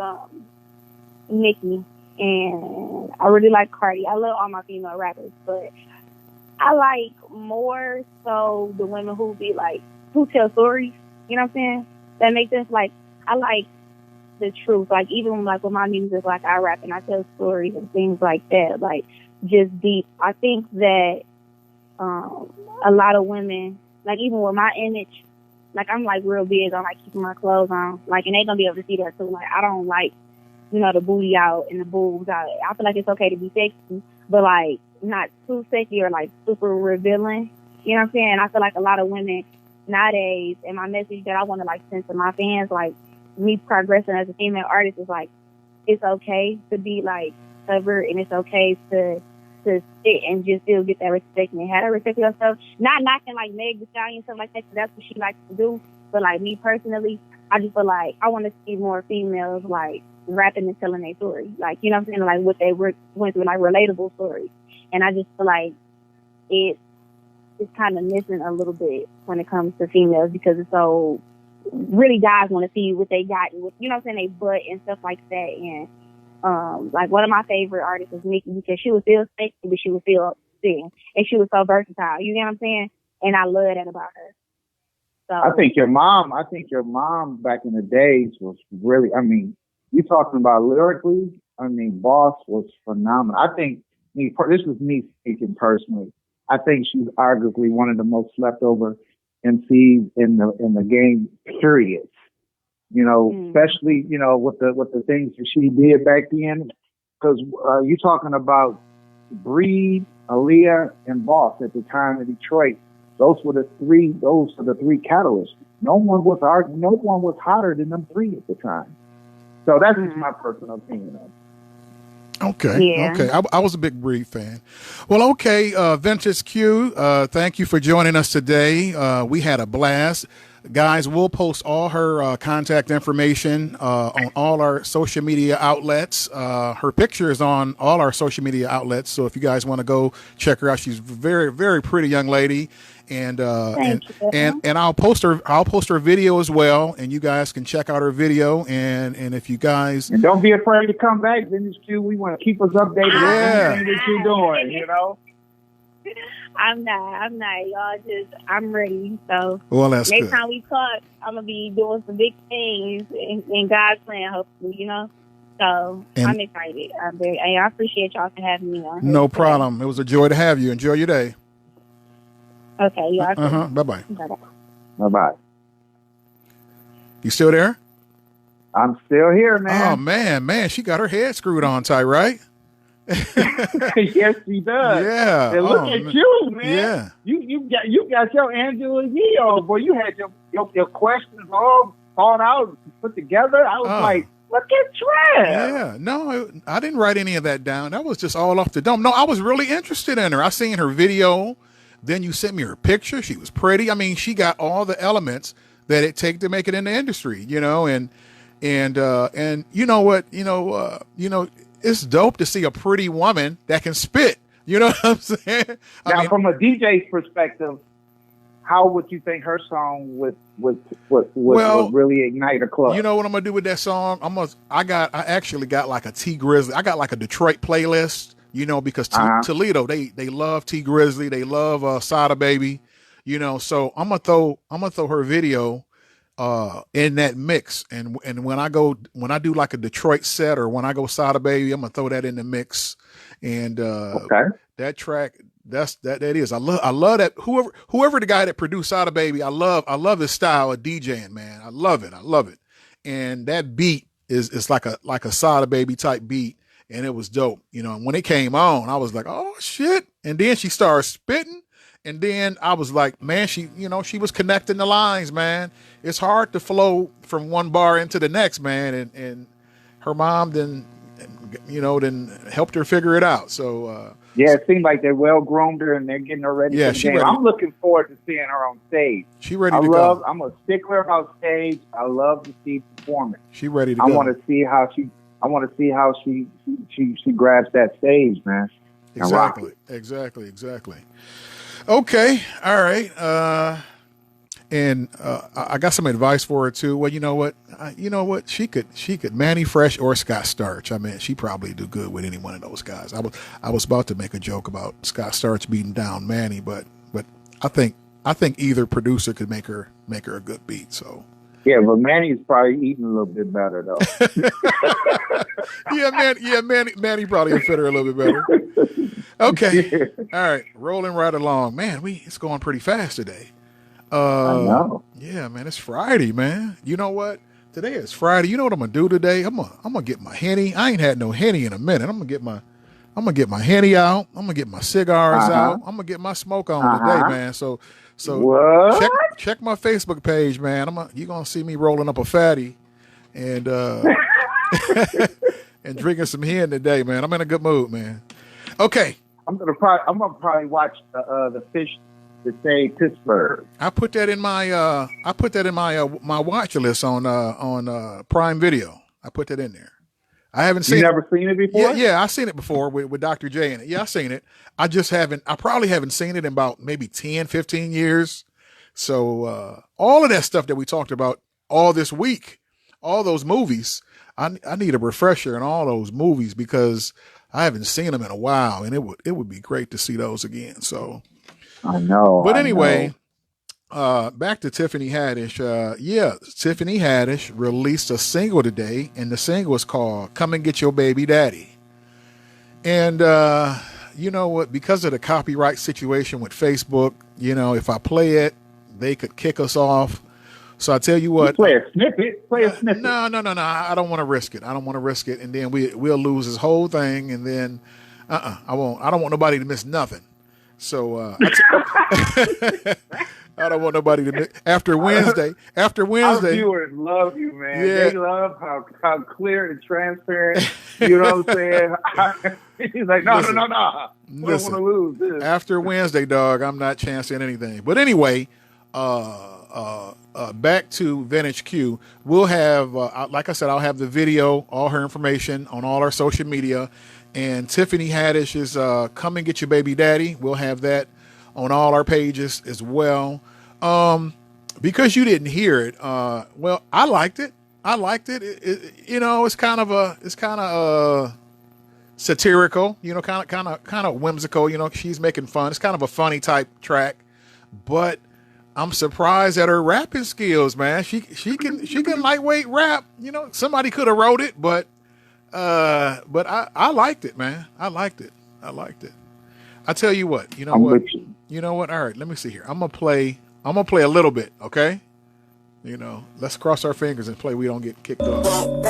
Nicki, and I really like Cardi. I love all my female rappers, but I like more so the women who tell stories. You know what I'm saying? That makes sense. Like I like the truth. Like even like with my music, like I rap and I tell stories and things like that. Like just deep. I think that a lot of women, like even with my image, like I'm like real big on like keeping my clothes on. Like, and they gonna be able to see that too. Like I don't like, you know, the booty out and the boobs out. I feel like it's okay to be sexy, but like not too sexy or like super revealing. You know what I'm saying? I feel like a lot of women nowadays, and my message that I want to like send to my fans, like me progressing as a female artist, is like it's okay to be like covered, and it's okay to sit and just still get that respect and have that respect for yourself. Not knocking like Meg Thee Stallion and stuff like that, because that's what she likes to do. But like me personally, I just feel like I want to see more females like rapping and telling their story. Like, you know what I'm saying? Like what they went through, like relatable stories. And I just feel like it's kind of missing a little bit when it comes to females, because it's so really guys want to see what they got, you know what I'm saying, they butt and stuff like that. And like one of my favorite artists is Nicki, because she was still sexy, but she was still thin, and she was so versatile. You know what I'm saying? And I love that about her. So I think your mom back in the days was really, I mean, you talking about lyrically, I mean, Boss was phenomenal. I think this was me speaking personally. I think she's arguably one of the most slept over MCs in the game, period. You know, especially, you know, with the things that she did back then. Because you talking about Breed, Aaliyah, and Boss at the time in Detroit. Those were the three catalysts. No one was hotter than them three at the time. So that's just my personal opinion of it. Okay. Yeah. Okay. I was a big Breed fan. Well, okay. Vintage Q, thank you for joining us today. We had a blast. Guys, we'll post all her contact information on all our social media outlets. Her picture is on all our social media outlets. So if you guys want to go check her out, she's a very, very pretty young lady. And I'll post her video as well, and you guys can check out her video. And if you guys, and don't be afraid to come back, Vintage Q. We want to keep us updated on everything that you're doing. You know. I'm not. Y'all I'm ready. So well, that's next good. time we talk, I'm gonna be doing some big things in God's plan, hopefully, you know. So I'm excited. I appreciate y'all for having me on. No problem. It was a joy to have you. Enjoy your day. Okay. Yeah. Bye-bye. Bye-bye. You still there? I'm still here, man. Oh man, she got her head screwed on tight, right? Yes, she does. Yeah. And look at you, man. Yeah. You got your Angela Yee on, boy. You had your questions all thought out, put together. I was like, look at Trav. Yeah. No, I didn't write any of that down. That was just all off the dome. No, I was really interested in her. I seen her video. Then you sent me her picture. She was pretty. I mean, she got all the elements that it take to make it in the industry, you know, and you know what, it's dope to see a pretty woman that can spit. You know what I'm saying? Now, from a DJ's perspective, how would you think her song would really ignite a club? You know what I'm gonna do with that song? I actually got like a T Grizzly. I got like a Detroit playlist. You know, because Toledo, they love T Grizzly, they love Sada Baby. You know, so I'm gonna throw her video in that mix, and when I do like a Detroit set, or when I go Sada Baby, I'm gonna throw that in the mix. And that track, that is. I love that whoever the guy that produced Sada Baby, I love his style of DJing, man. I love it. And that beat is like a Sada Baby type beat, and it was dope. You know, and when it came on, I was like, oh shit. And then she started spitting. And then I was like, man, she was connecting the lines, man. It's hard to flow from one bar into the next, man. And her mom then helped her figure it out. So yeah, it seems like they're well groomed her and they're getting her ready for the game. I'm looking forward to seeing her on stage. She ready to go. I'm a stickler about stage. I love to see performance. She ready to go. I want to see how she grabs that stage, man. Exactly. Okay. All right. I got some advice for her too. Well, you know what? She could Manny Fresh or Scott Storch. I mean, she probably do good with any one of those guys. I was about to make a joke about Scott Storch beating down Manny, but I think either producer could make her a good beat. So. Yeah, but Manny's probably eating a little bit better though. Manny probably will fit her a little bit better. Okay. All right. Rolling right along. Man, it's going pretty fast today. I know. Yeah, man, it's Friday, man. You know what? Today is Friday. You know what I'm gonna do today? I'm gonna get my Henny. I ain't had no Henny in a minute. I'm gonna get my Henny out. I'm gonna get my cigars out. I'm gonna get my smoke on today, man. So what? check my Facebook page, man. You're gonna see me rolling up a fatty and and drinking some hen today, man. I'm in a good mood, man. Okay. I'm gonna probably watch the fish that say Pittsburgh. I put that in my my watch list on Prime Video. I put that in there. I haven't seen. You never seen it before? Yeah, I've seen it before with Dr. J in it. Yeah, I've seen it. I probably haven't seen it in about maybe 10, 15 years. So all of that stuff that we talked about all this week, all those movies, I need a refresher in all those movies because I haven't seen them in a while, and it would be great to see those again. So I know. But anyway, back to Tiffany Haddish. Tiffany Haddish released a single today, and the single is called "Come and Get Your Baby Daddy." And you know what? Because of the copyright situation with Facebook, if I play it, they could kick us off. So I tell you what, play a snippet. No. I don't want to risk it. And then we'll lose this whole thing. And then, I won't. I don't want nobody to miss nothing. So I don't want nobody to miss after Wednesday. Our viewers love you, man. Yeah. They love how clear and transparent. You know what I'm saying? He's like, no. We don't want to lose this. After Wednesday, dog, I'm not chancing anything. But anyway, back to Vintage Q. We'll have, like I said, I'll have the video, all her information on all our social media. And Tiffany Haddish is Come and Get Your Baby Daddy. We'll have that on all our pages as well. Because you didn't hear it, well, I liked it. It's kind of satirical, kind of whimsical. She's making fun. It's kind of a funny type track, but I'm surprised at her rapping skills, man. She can lightweight rap. Somebody could have wrote it, but I liked it, man. I liked it. I tell you what, you know what? All right, let me see here. I'm gonna play a little bit, okay? Let's cross our fingers and play. We don't get kicked off. Come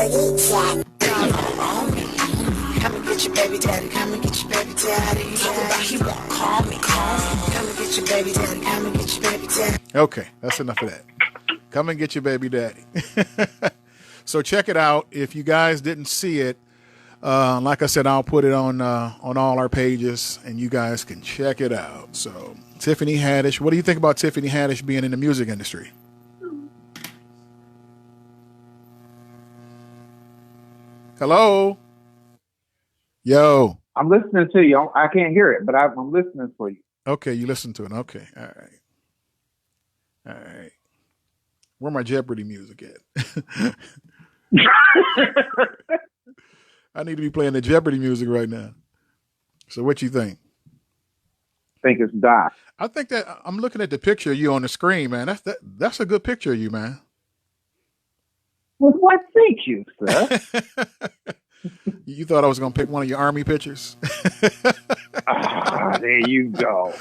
and get your baby daddy. Come and get your baby daddy. He won't call me. Come and get your baby daddy. Come and get your baby daddy. Okay, that's enough of that. Come and get your baby daddy. So check it out. If you guys didn't see it, like I said, I'll put it on all our pages, and you guys can check it out. So Tiffany Haddish, what do you think about Tiffany Haddish being in the music industry? Hello? Yo. I'm listening to you. I can't hear it, but I'm listening for you. Okay, you listen to it. Okay, all right. Where my Jeopardy music at? I need to be playing the Jeopardy music right now. So what you think? I think it's Doc. I think that I'm looking at the picture of you on the screen, man. That's a good picture of you, man. Well, what think you, sir? You thought I was going to pick one of your Army pictures? There you go.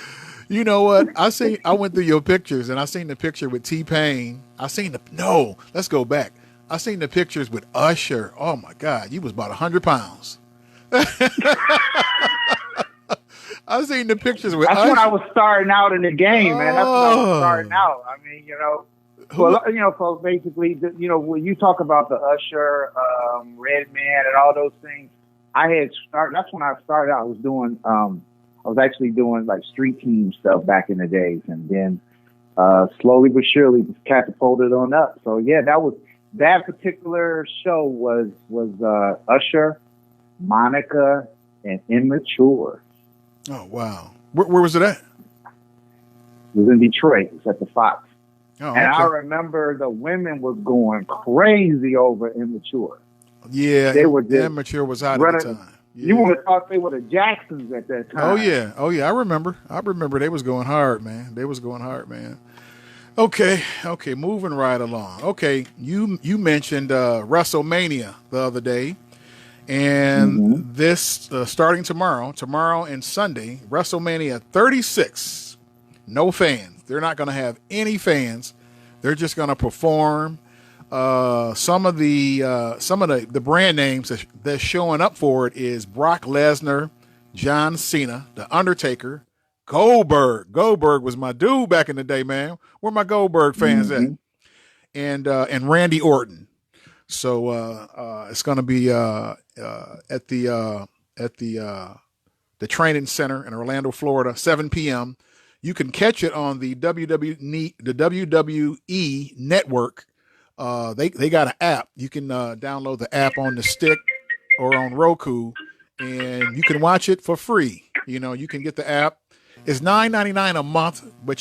You know what? I went through your pictures, and I seen the picture with T-Pain. Let's go back. I seen the pictures with Usher. Oh my God, you was about 100 pounds. I seen the pictures with Usher. That's when I was starting out in the game, man. That's when I was starting out. I mean, well, folks, basically, when you talk about the Usher, Redman, and all those things, that's when I started out. I was actually doing like street team stuff back in the days, and then slowly but surely just catapulted on up. So yeah, that particular show was Usher, Monica, and Immature. Oh wow, where was it at? It was in Detroit. It was at the Fox. Oh, and I remember the women was going crazy over Immature. Yeah, Immature was hot at the time. Yeah. You would have thought they were the Jacksons at that time. Oh yeah. I remember they was going hard, man. Okay. Moving right along. Okay, you mentioned WrestleMania the other day, and this starting tomorrow and Sunday, WrestleMania 36. No fans. They're not going to have any fans. They're just going to perform. Some of the brand names that's showing up for it is Brock Lesnar, John Cena, The Undertaker, Goldberg. Goldberg was my dude back in the day, man. Where my Goldberg fans at? And Randy Orton. So it's going to be at the training center in Orlando, Florida, 7 p.m. You can catch it on the WWE Network. They got an app. You can download the app on the stick or on Roku, and you can watch it for free. You can get the app. It's $9.99 a month, but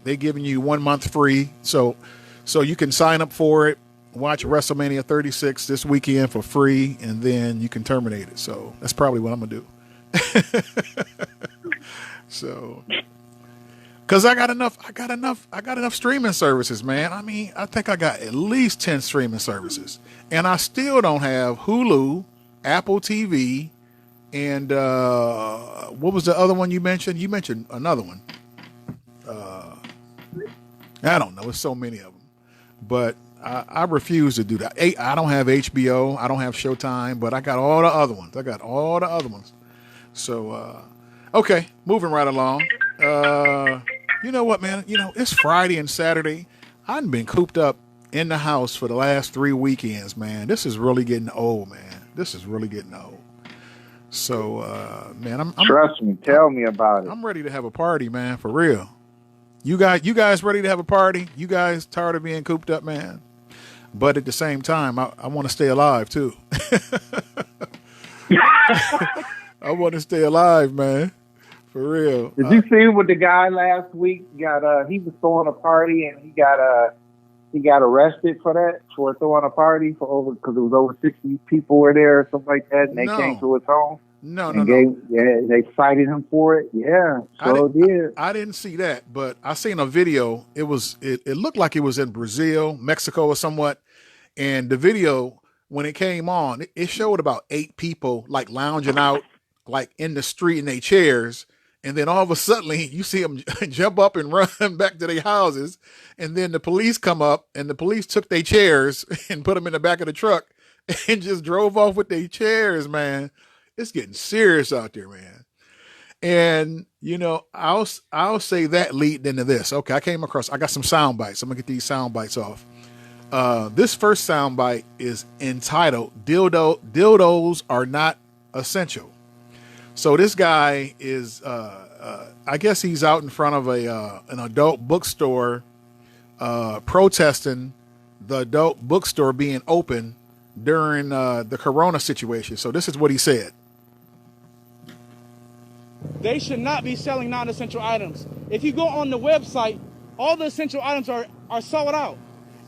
they giving you 1 month free. So you can sign up for it, watch WrestleMania 36 this weekend for free, and then you can terminate it. So that's probably what I'm gonna do. So. Cause I got enough streaming services, man. I mean, I think I got at least 10 streaming services, and I still don't have Hulu, Apple TV, and what was the other one you mentioned? You mentioned another one. I don't know. There's so many of them, but I refuse to do that. I don't have HBO. I don't have Showtime, but I got all the other ones. So, okay, moving right along. You know what, man? It's Friday and Saturday. I've been cooped up in the house for the last 3 weekends, man. This is really getting old, man. So, man, I'm trust me. Tell me about it. I'm ready to have a party, man, for real. You guys ready to have a party? You guys tired of being cooped up, man? But at the same time, I want to stay alive too. I want to stay alive, man. For real. Did you see what the guy last week got? He was throwing a party and he got arrested for that, for throwing a party for over, because it was over 60 people were there or something like that, and they came to his home. No. Yeah, they cited him for it. Yeah, so did. I didn't see that, but I seen a video. It looked like it was in Brazil, Mexico, or somewhat. And the video, when it came on, it showed about 8 people like lounging out, like in the street in their chairs. And then all of a sudden, you see them jump up and run back to their houses. And then the police come up, and the police took their chairs and put them in the back of the truck and just drove off with their chairs, man. It's getting serious out there, man. And, you know, I'll say that lead into this. Okay, I got some sound bites. I'm going to get these sound bites off. This first sound bite is entitled, Dildos Are Not Essential. So this guy is, I guess he's out in front of an adult bookstore, protesting the adult bookstore being open during the corona situation. So this is what he said. They should not be selling non-essential items. If you go on the website, all the essential items are sold out.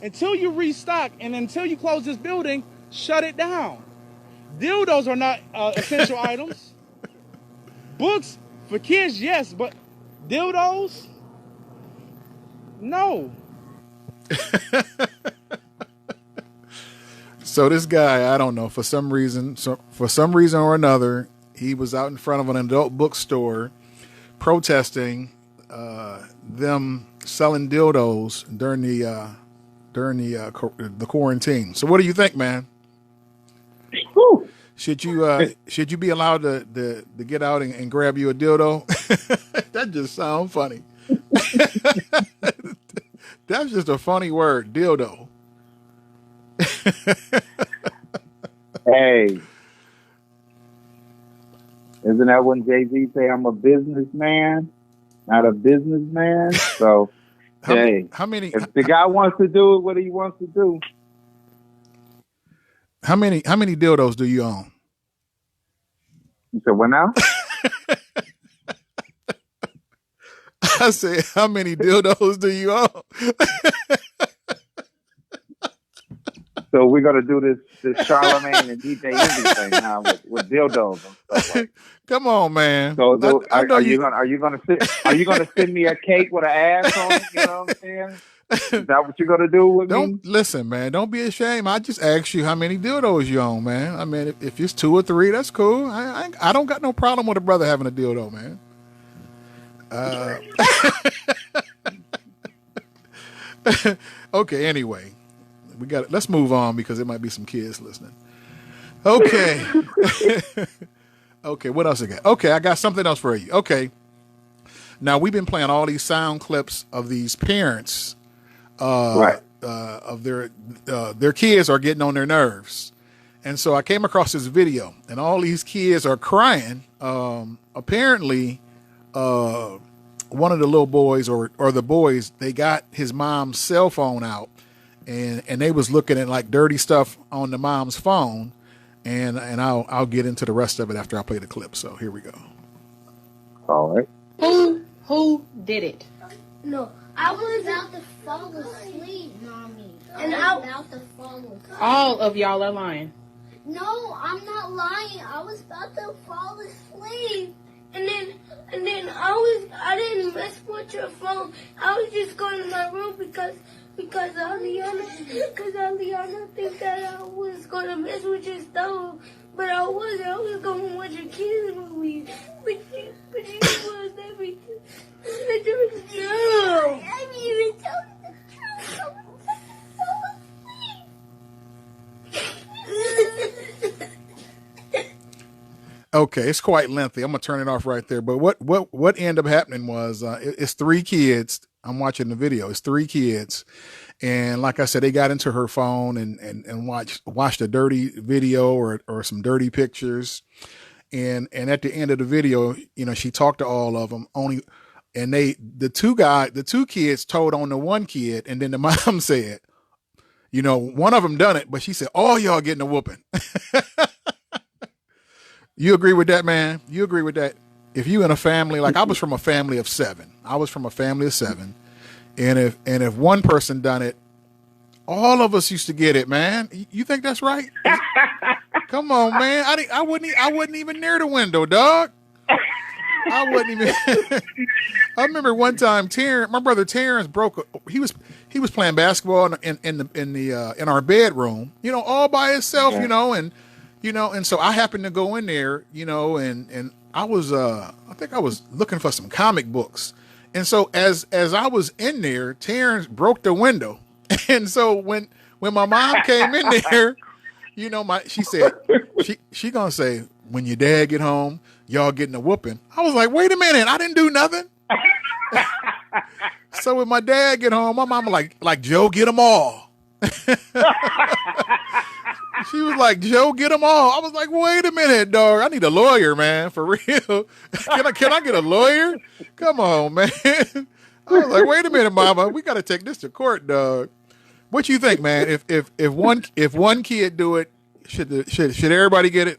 Until you restock and until you close this building, shut it down. Dildos are not essential items. Books for kids, yes, but dildos? No. So this guy, I don't know, for some reason or another, he was out in front of an adult bookstore protesting them selling dildos during the quarantine. So what do you think, man? Whew. Should you be allowed to get out and grab you a dildo? That just sounds funny. That's just a funny word, dildo. Hey, isn't that when Jay-Z say I'm a businessman, not a businessman? So, how many? If the guy wants to do what he wants to do. How many dildos do you own? You said what now? I said, how many dildos do you own? So we're gonna do this Charlemagne and DJ Envy thing now with dildos and stuff like. Come on, man. So are you gonna send me a cake with an ass on it? You know what I'm saying? Is that what you're gonna do with me? Listen, man. Don't be ashamed. I just asked you how many dildos you own, man. I mean, if it's 2 or 3, that's cool. I don't got no problem with a brother having a dildo, man. Okay. Anyway, let's move on because there might be some kids listening. Okay. Okay. What else I got? Okay. I got something else for you. Okay. Now we've been playing all these sound clips of these parents, right. Of their kids are getting on their nerves. And so I came across this video and all these kids are crying. Apparently, one of the little boys or the boys, they got his mom's cell phone out and they was looking at like dirty stuff on the mom's phone. And I'll get into the rest of it after I play the clip. So here we go. All right. Who did it? No, I was about to fall asleep, Mommy. And I was about to fall asleep. All of y'all are lying. No, I'm not lying. I was about to fall asleep. And then I didn't mess with your phone. I was just going to my room because Aliana think that I was going to mess with your stuff. But I wasn't. I was going to watch a kids movie. But you was everything. No. I didn't even tell you the truth. Okay, it's quite lengthy. I'm gonna turn it off right there. But what ended up happening was it's 3 kids. I'm watching the video. It's 3 kids, and like I said, they got into her phone and watched a dirty video or some dirty pictures, and at the end of the video, you know, she talked to all of them. Only and the two kids told on the one kid, and then the mom said, you know, one of them done it, but she said, all y'all getting a whooping. You agree with that, man? You agree with that? If you in a family, like I was from a family of 7, and if one person done it, all of us used to get it, man. You think that's right? Come on, man. I wasn't even near the window, dog. I wasn't even. I remember one time, my brother Terrence he was playing basketball in our bedroom, you know, all by himself, you know, and so I happened to go in there, you know, and I was I think I was looking for some comic books, and so as I was in there, Terrence broke the window, and so when my mom came in there, you know, she said she gonna say, when your dad get home, y'all getting a whooping. I was like, wait a minute, I didn't do nothing. So when my dad get home, my mama like Joe, get them all. She was like, Joe, get them all. I was like, wait a minute, dog. I need a lawyer, man, for real. Can I get a lawyer? Come on, man. I was like, wait a minute, mama. We got to take this to court, dog. What you think, man? If one kid do it, should everybody get it?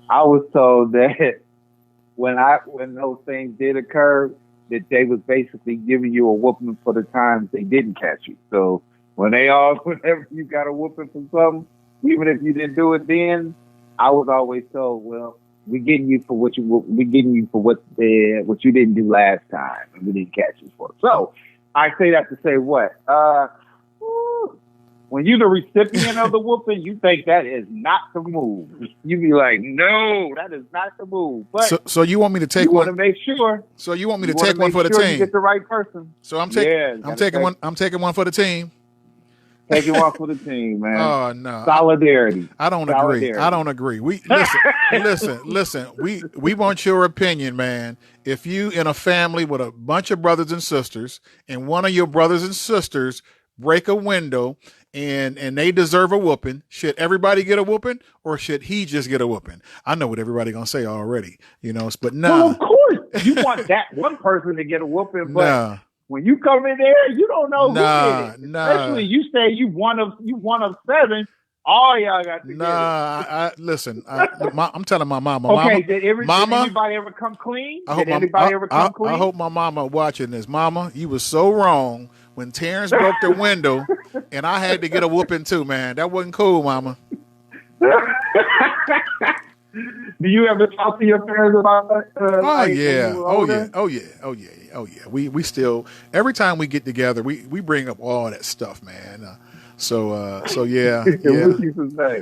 I was told that when those things did occur, that they was basically giving you a whooping for the times they didn't catch you. So whenever you got a whooping for something, even if you didn't do it then, I was always told, well, we're getting you for what you didn't do last time, and we didn't catch you for. So I say that to say what? When you're the recipient of the whooping, you think that is not the move. You be like, no, that is not the move. But so you want me to take one? You want to make sure. So you want me to take one for the team? You get the right person. So I'm taking one. I'm taking one for the team. Taking one for the team, man. Oh no, solidarity. I don't agree. We listen. We want your opinion, man. If you in a family with a bunch of brothers and sisters, and one of your brothers and sisters break a window and they deserve a whooping, should everybody get a whooping, or should he just get a whooping? I know what everybody gonna say already, you know, but no. Well, of course, you want that one person to get a whooping, but when you come in there, you don't know who did it. Especially you say you one of 7. All y'all got to get it. Listen. I'm telling my mama. Okay, did anybody ever come clean? I hope my mama watching this. Mama, you was so wrong when Terrence broke the window, and I had to get a whooping too, man. That wasn't cool, mama. Do you ever talk to your parents about that? Oh yeah. We still, every time we get together, we bring up all that stuff, man. So yeah.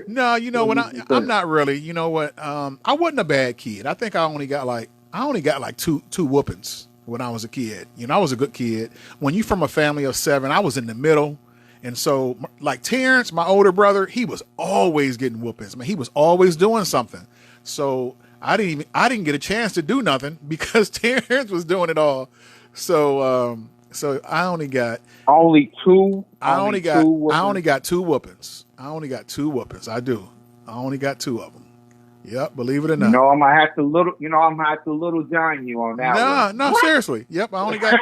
No, you know what? I'm not really. You know what? I wasn't a bad kid. I think I only got like two whoopings when I was a kid. You know, I was a good kid. When you from a family of 7, I was in the middle. And so, like Terrence, my older brother, he was always getting whoopings. Man, he was always doing something. So I didn't get a chance to do nothing because Terrence was doing it all. So I only got two. I only got 2 whoopings. I only got 2 whoopings. I do. I only got 2 of them. Yep, believe it or not. I'm gonna have to little John you on that. No, seriously. Yep, I only got.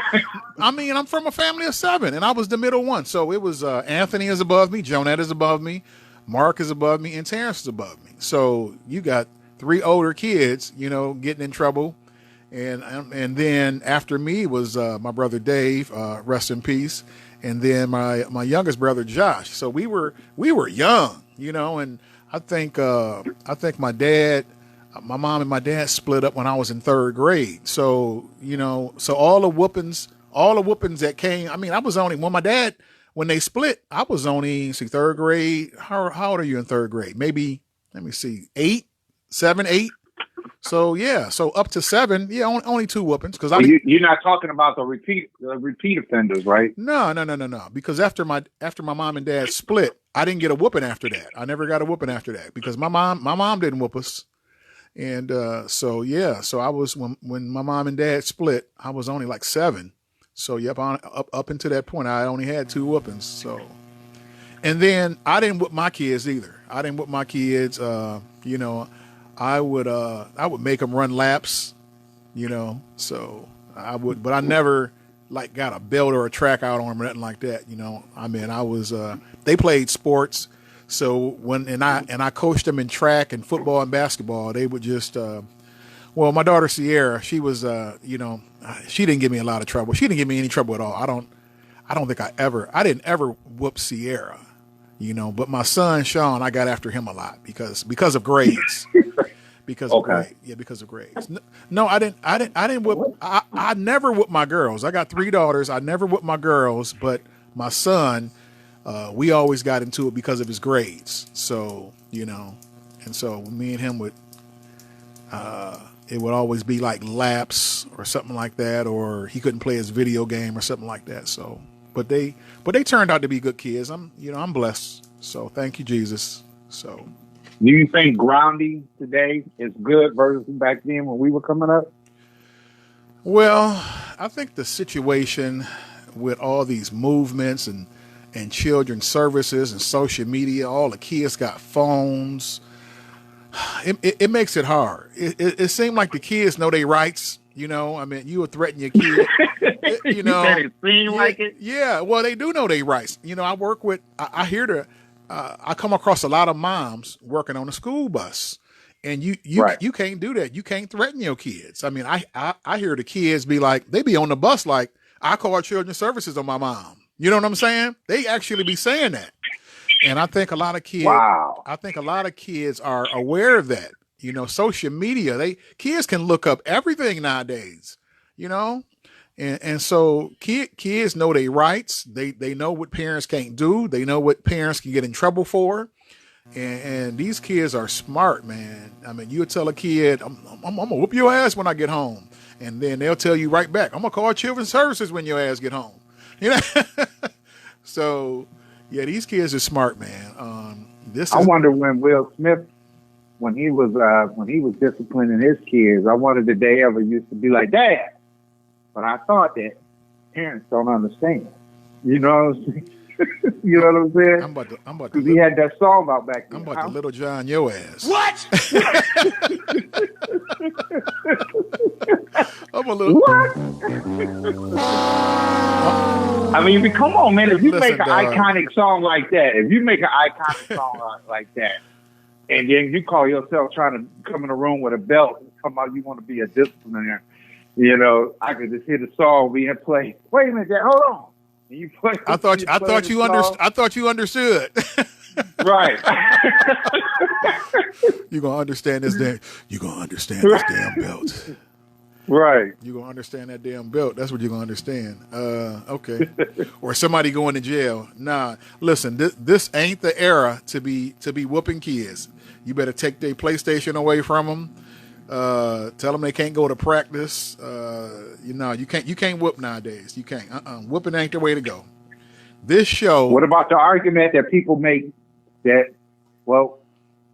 I mean, I'm from a family of 7, and I was the middle one. So it was Anthony is above me, Jonette is above me, Mark is above me, and Terrence is above me. So you got 3 older kids, you know, getting in trouble, and then after me was my brother Dave, rest in peace, and then my youngest brother Josh. So we were young, you know, and I think my mom and my dad split up when I was in 3rd grade. So, you know, all the whoopings that came, I mean, I was only, when they split, I was only, 3rd grade. How old are you in 3rd grade? Maybe, let me see, 7, 8. So yeah, so up to 7, yeah, only 2 whoopings. Because you're not talking about the repeat offenders, right? No. Because after my mom and dad split, I didn't get a whooping after that. I never got a whooping after that because my mom didn't whoop us, and so I was when my mom and dad split, I was only like 7. So yep, up until that point, I only had 2 whoopings. So, and then I didn't whoop my kids either. I didn't whoop my kids. You know, I would make them run laps you know. So I would, but I never like got a belt or a track out on them or nothing like that, you know. I mean, I was they played sports, so I coached them in track and football and basketball. They would just well, my daughter Sierra, she was you know, she didn't give me a lot of trouble. She didn't give me any trouble at all. I don't think I didn't ever whoop Sierra, you know, but my son Sean, I got after him a lot because of grades. Because of grades. Yeah, because of grades. No, I didn't whoop. I never whoop my girls. I got 3 daughters. I never whooped my girls, but my son, we always got into it because of his grades. So, you know, and so me and him would, it would always be like laps or something like that, or he couldn't play his video game or something like that. So, but they turned out to be good kids. I'm blessed. So thank you, Jesus. So. Do you think grounding today is good versus back then when we were coming up? Well, I think the situation with all these movements and children's services and social media, all the kids got phones. It makes it hard. It seemed like the kids know their rights. You know, I mean, you would threaten your kid. You know, it seemed like it. Yeah, well, they do know their rights. You know, I work with. I hear the. I come across a lot of moms working on a school bus, and you can't do that. You can't threaten your kids. I mean, I hear the kids be like, they be on the bus like, I call children's services on my mom. You know what I'm saying? They actually be saying that, and I think a lot of kids. Wow. I think a lot of kids are aware of that. You know, social media. Kids can look up everything nowadays. You know. And so kids know their rights. They know what parents can't do. They know what parents can get in trouble for. And these kids are smart, man. I mean, you would tell a kid, I'm going to whoop your ass when I get home. And then they'll tell you right back, I'm going to call children's services when your ass get home. You know? So, yeah, these kids are smart, man. I wonder when Will Smith, when he was disciplining his kids, I wonder did they ever used to be like, Dad. But I thought that parents don't understand. You know what I'm saying? You know what I'm saying? I'm about to. Because he had that song out back then. I'm about to Little John your ass. What? I'm a little. What? I mean, come on, man. If you make an iconic song like that, and then you call yourself trying to come in a room with a belt and come out, you want to be a disciplinarian. You know, I could just hear the song being played. Wait a minute, Dad, hold on. And you play. I thought you understood. Right. You're gonna understand this damn. You're gonna understand this damn belt. Right. You're gonna understand that damn belt. That's what you're gonna understand. Okay. Or somebody going to jail. Nah. Listen, this ain't the era to be whooping kids. You better take their PlayStation away from them. Tell them they can't go to practice. You know, you can't whoop nowadays. You can't. Whooping ain't the way to go. This show. What about the argument that people make that, well,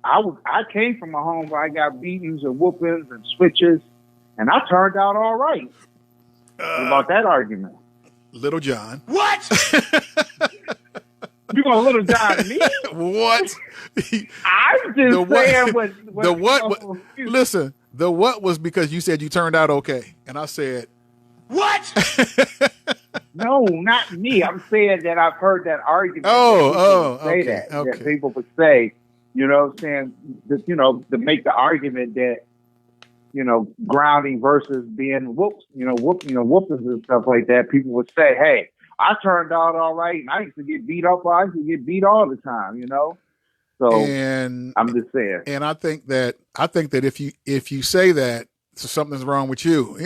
I came from a home where I got beatings and whoopings and switches, and I turned out all right. What about that argument? Little John. What? You gonna Little John me? What? I'm just saying what the what? Listen, the what was because you said you turned out okay, and I said, what? No, not me. I'm saying that I've heard that argument. Okay. That people would say, you know what I'm saying, that, you know, to make the argument that, you know, grounding versus being whooped, whoopings and stuff like that, people would say, hey, I turned out all right, and I used to get beat up. I used to get beat all the time, you know. So, and I'm just saying. And I think that if you say that, so something's wrong with you.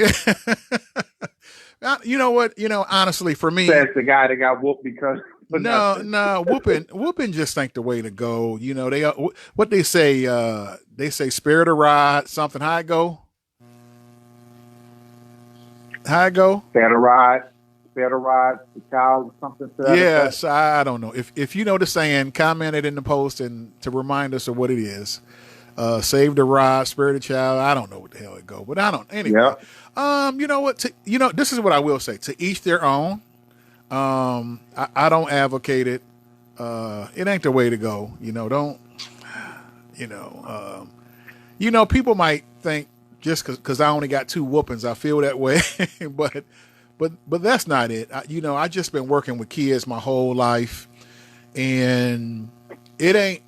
You know what? You know, honestly, for me, that's the guy that got whooped because. No, whooping just ain't the way to go. You know, what they say. They say spirit of ride, something. How it go? Spare the ride, the child, something to that. Yes, I don't know. If you know the saying, comment it in the post and to remind us of what it is. Save the ride, spare the child. I don't know what the hell it go, but I don't. Anyway, you know what? This is what I will say. To each their own. I don't advocate it. It ain't the way to go. You know, don't. People might think just because I only got 2 whoopings, I feel that way. but that's not it. I just been working with kids my whole life, and it ain't.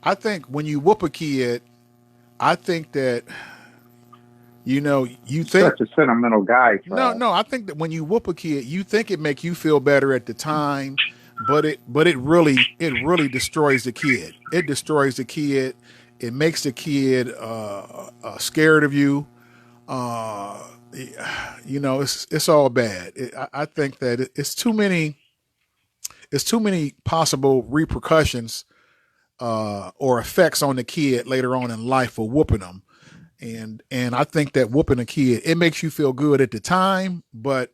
I think when you whoop a kid, I think that you think such a sentimental guy. Trav. No. I think that when you whoop a kid, you think it make you feel better at the time, but it really destroys the kid. It destroys the kid. It makes the kid scared of you. It's all bad. I think that it's too many possible repercussions or effects on the kid later on in life for whooping them. And I think that whooping a kid, it makes you feel good at the time, but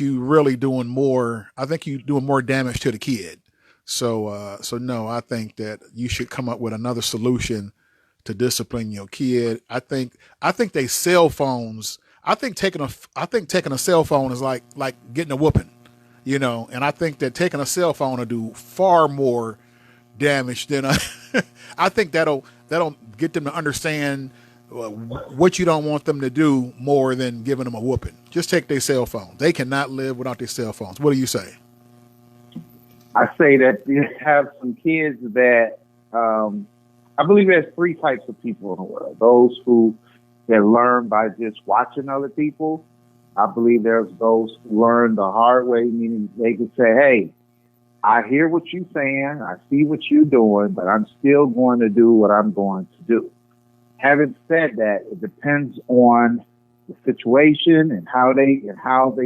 you really doing more. I think you doing more damage to the kid. So no, I think that you should come up with another solution to discipline your kid. I think they cell phones. I think taking a cell phone is like getting a whooping, and I think that taking a cell phone will do far more damage than I think that'll get them to understand what you don't want them to do more than giving them a whooping. Just take their cell phone. They cannot live without their cell phones. What do you say? I say that you have some kids that I believe there's 3 types of people in the world. Those who learn by just watching other people. I believe there's those who learn the hard way, meaning they can say, hey, I hear what you're saying, I see what you're doing, but I'm still going to do what I'm going to do. Having said that, it depends on the situation and how they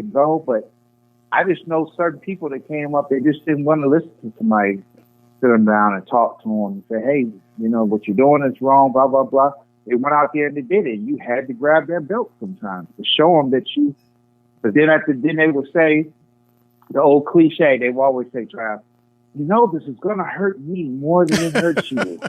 go, but I just know certain people that came up, they just didn't want to listen to somebody, sit them down and talk to them and say, hey, what you're doing is wrong, blah, blah, blah. They went out there and they did it. You had to grab their belt sometimes to show them that but then they would say, the old cliche, they will always say, Trav, this is going to hurt me more than it hurts you.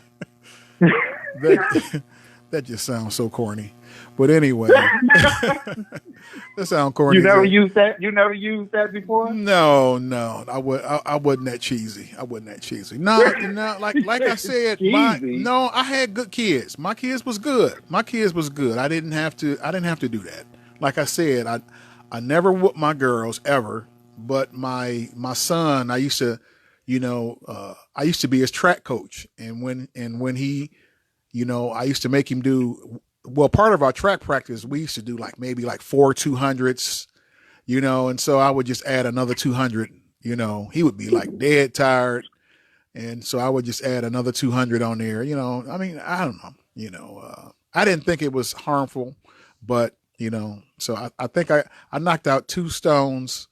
That just sounds so corny. But anyway, that sounds corny. You never used that? You never used that before? No. I wasn't that cheesy. No, like I said, I had good kids. My kids was good. I didn't have to do that. Like I said, I never whooped my girls ever, but my son, I used to be his track coach, and when he, I used to make him do, part of our track practice, we used to do maybe 4 200s, and so I would just add another 200, he would be dead tired. And so I would just add another 200 on there, I mean, I don't know, I didn't think it was harmful, but, so I think I knocked out 2 stones.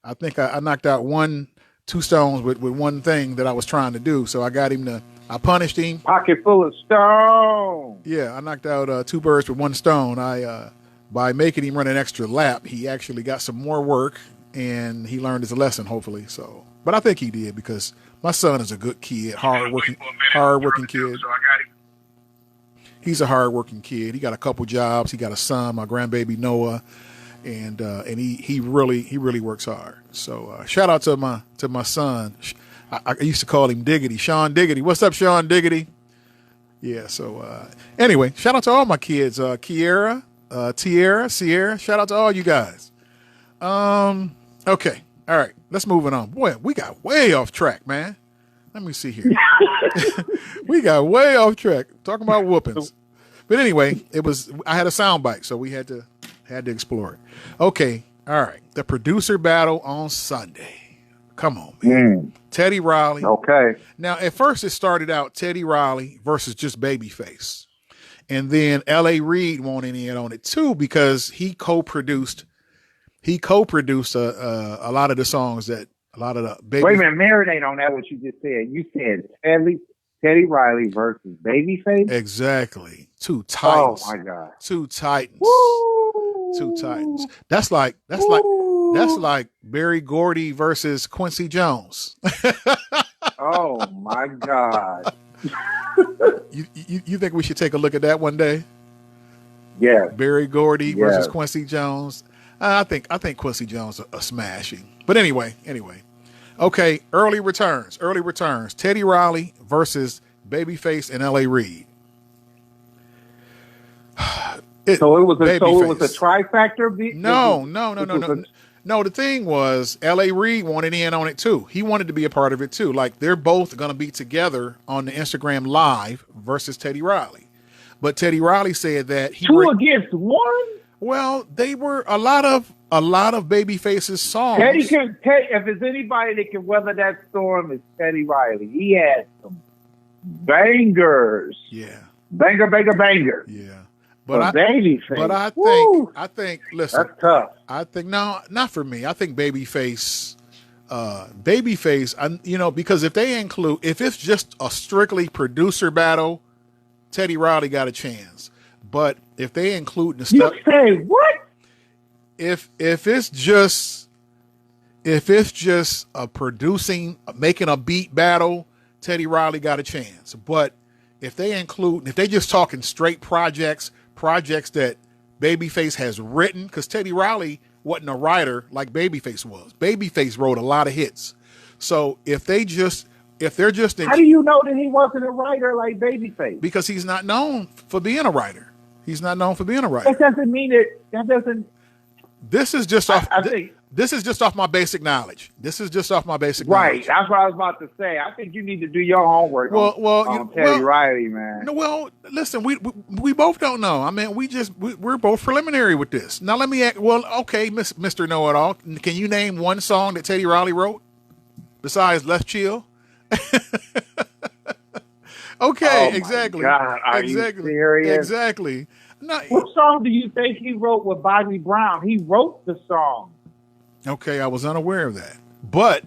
I think I knocked out 2 stones with one thing that I was trying to do. So I punished him. Pocket full of stones. Yeah, I knocked out 2 birds with 1 stone. By making him run an extra lap, he actually got some more work and he learned his lesson, hopefully. So, but I think he did because my son is a good kid, hard-working kid. He's a hard-working kid. He got a couple jobs. He got a son, my grandbaby Noah, and he really works hard. So shout out to my son. I used to call him Diggity, Sean Diggity. What's up, Sean Diggity? Yeah. So anyway, shout out to all my kids, Kiera, Sierra. Shout out to all you guys. Okay. All right. Let's move it on. Boy, we got way off track, man. Let me see here. We got way off track talking about whoopings. But anyway, I had a sound bite, so we had to explore it. Okay. All right. The producer battle on Sunday. Come on, man. Teddy Riley. Okay. Now, at first it started out Teddy Riley versus just Babyface. And then L.A. Reid wanted in on it too because he co-produced a lot of the songs that a lot of the baby. Wait a minute, marinate on that. What you just said. You said Teddy Riley versus Babyface. Exactly. 2 titans. Oh my God. 2 titans. Woo! 2 titans. That's like Barry Gordy versus Quincy Jones. Oh my God. You think we should take a look at that one day? Yeah. Barry Gordy versus Quincy Jones. I think Quincy Jones are smashing. But anyway. Okay, early returns. Teddy Riley versus Babyface and L.A. Reid. So it was a trifecta. No, the thing was, L.A. Reid wanted in on it too. He wanted to be a part of it too. Like, they're both going to be together on the Instagram Live versus Teddy Riley. But Teddy Riley said that against one. Well, they were a lot of Babyface's songs. If there's anybody that can weather that storm, it's Teddy Riley. He had some bangers. Yeah. Banger. Yeah. But I think. Listen, that's tough. I think no, not for me. I think Babyface, because if it's just a strictly producer battle, Teddy Riley got a chance. But if they include the stuff, you say what? If it's just a making a beat battle, Teddy Riley got a chance. But if they just talking straight projects that Babyface has written, because Teddy Riley wasn't a writer like Babyface was. Babyface wrote a lot of hits. So if they're just how do you know that he wasn't a writer like Babyface? Because he's not known for being a writer. That doesn't mean that doesn't. This is just off. This is just off my basic knowledge. Right. That's what I was about to say. I think you need to do your homework on Teddy Riley, man. No, well, listen, we both don't know. I mean, we're both preliminary with this. Now let me ask. Well, okay, Mr. Know-It-All, can you name one song that Teddy Riley wrote besides "Let's Chill"? Okay, exactly. God, are you serious? Exactly. No, what song do you think he wrote with Bobby Brown? He wrote the song. Okay, I was unaware of that. But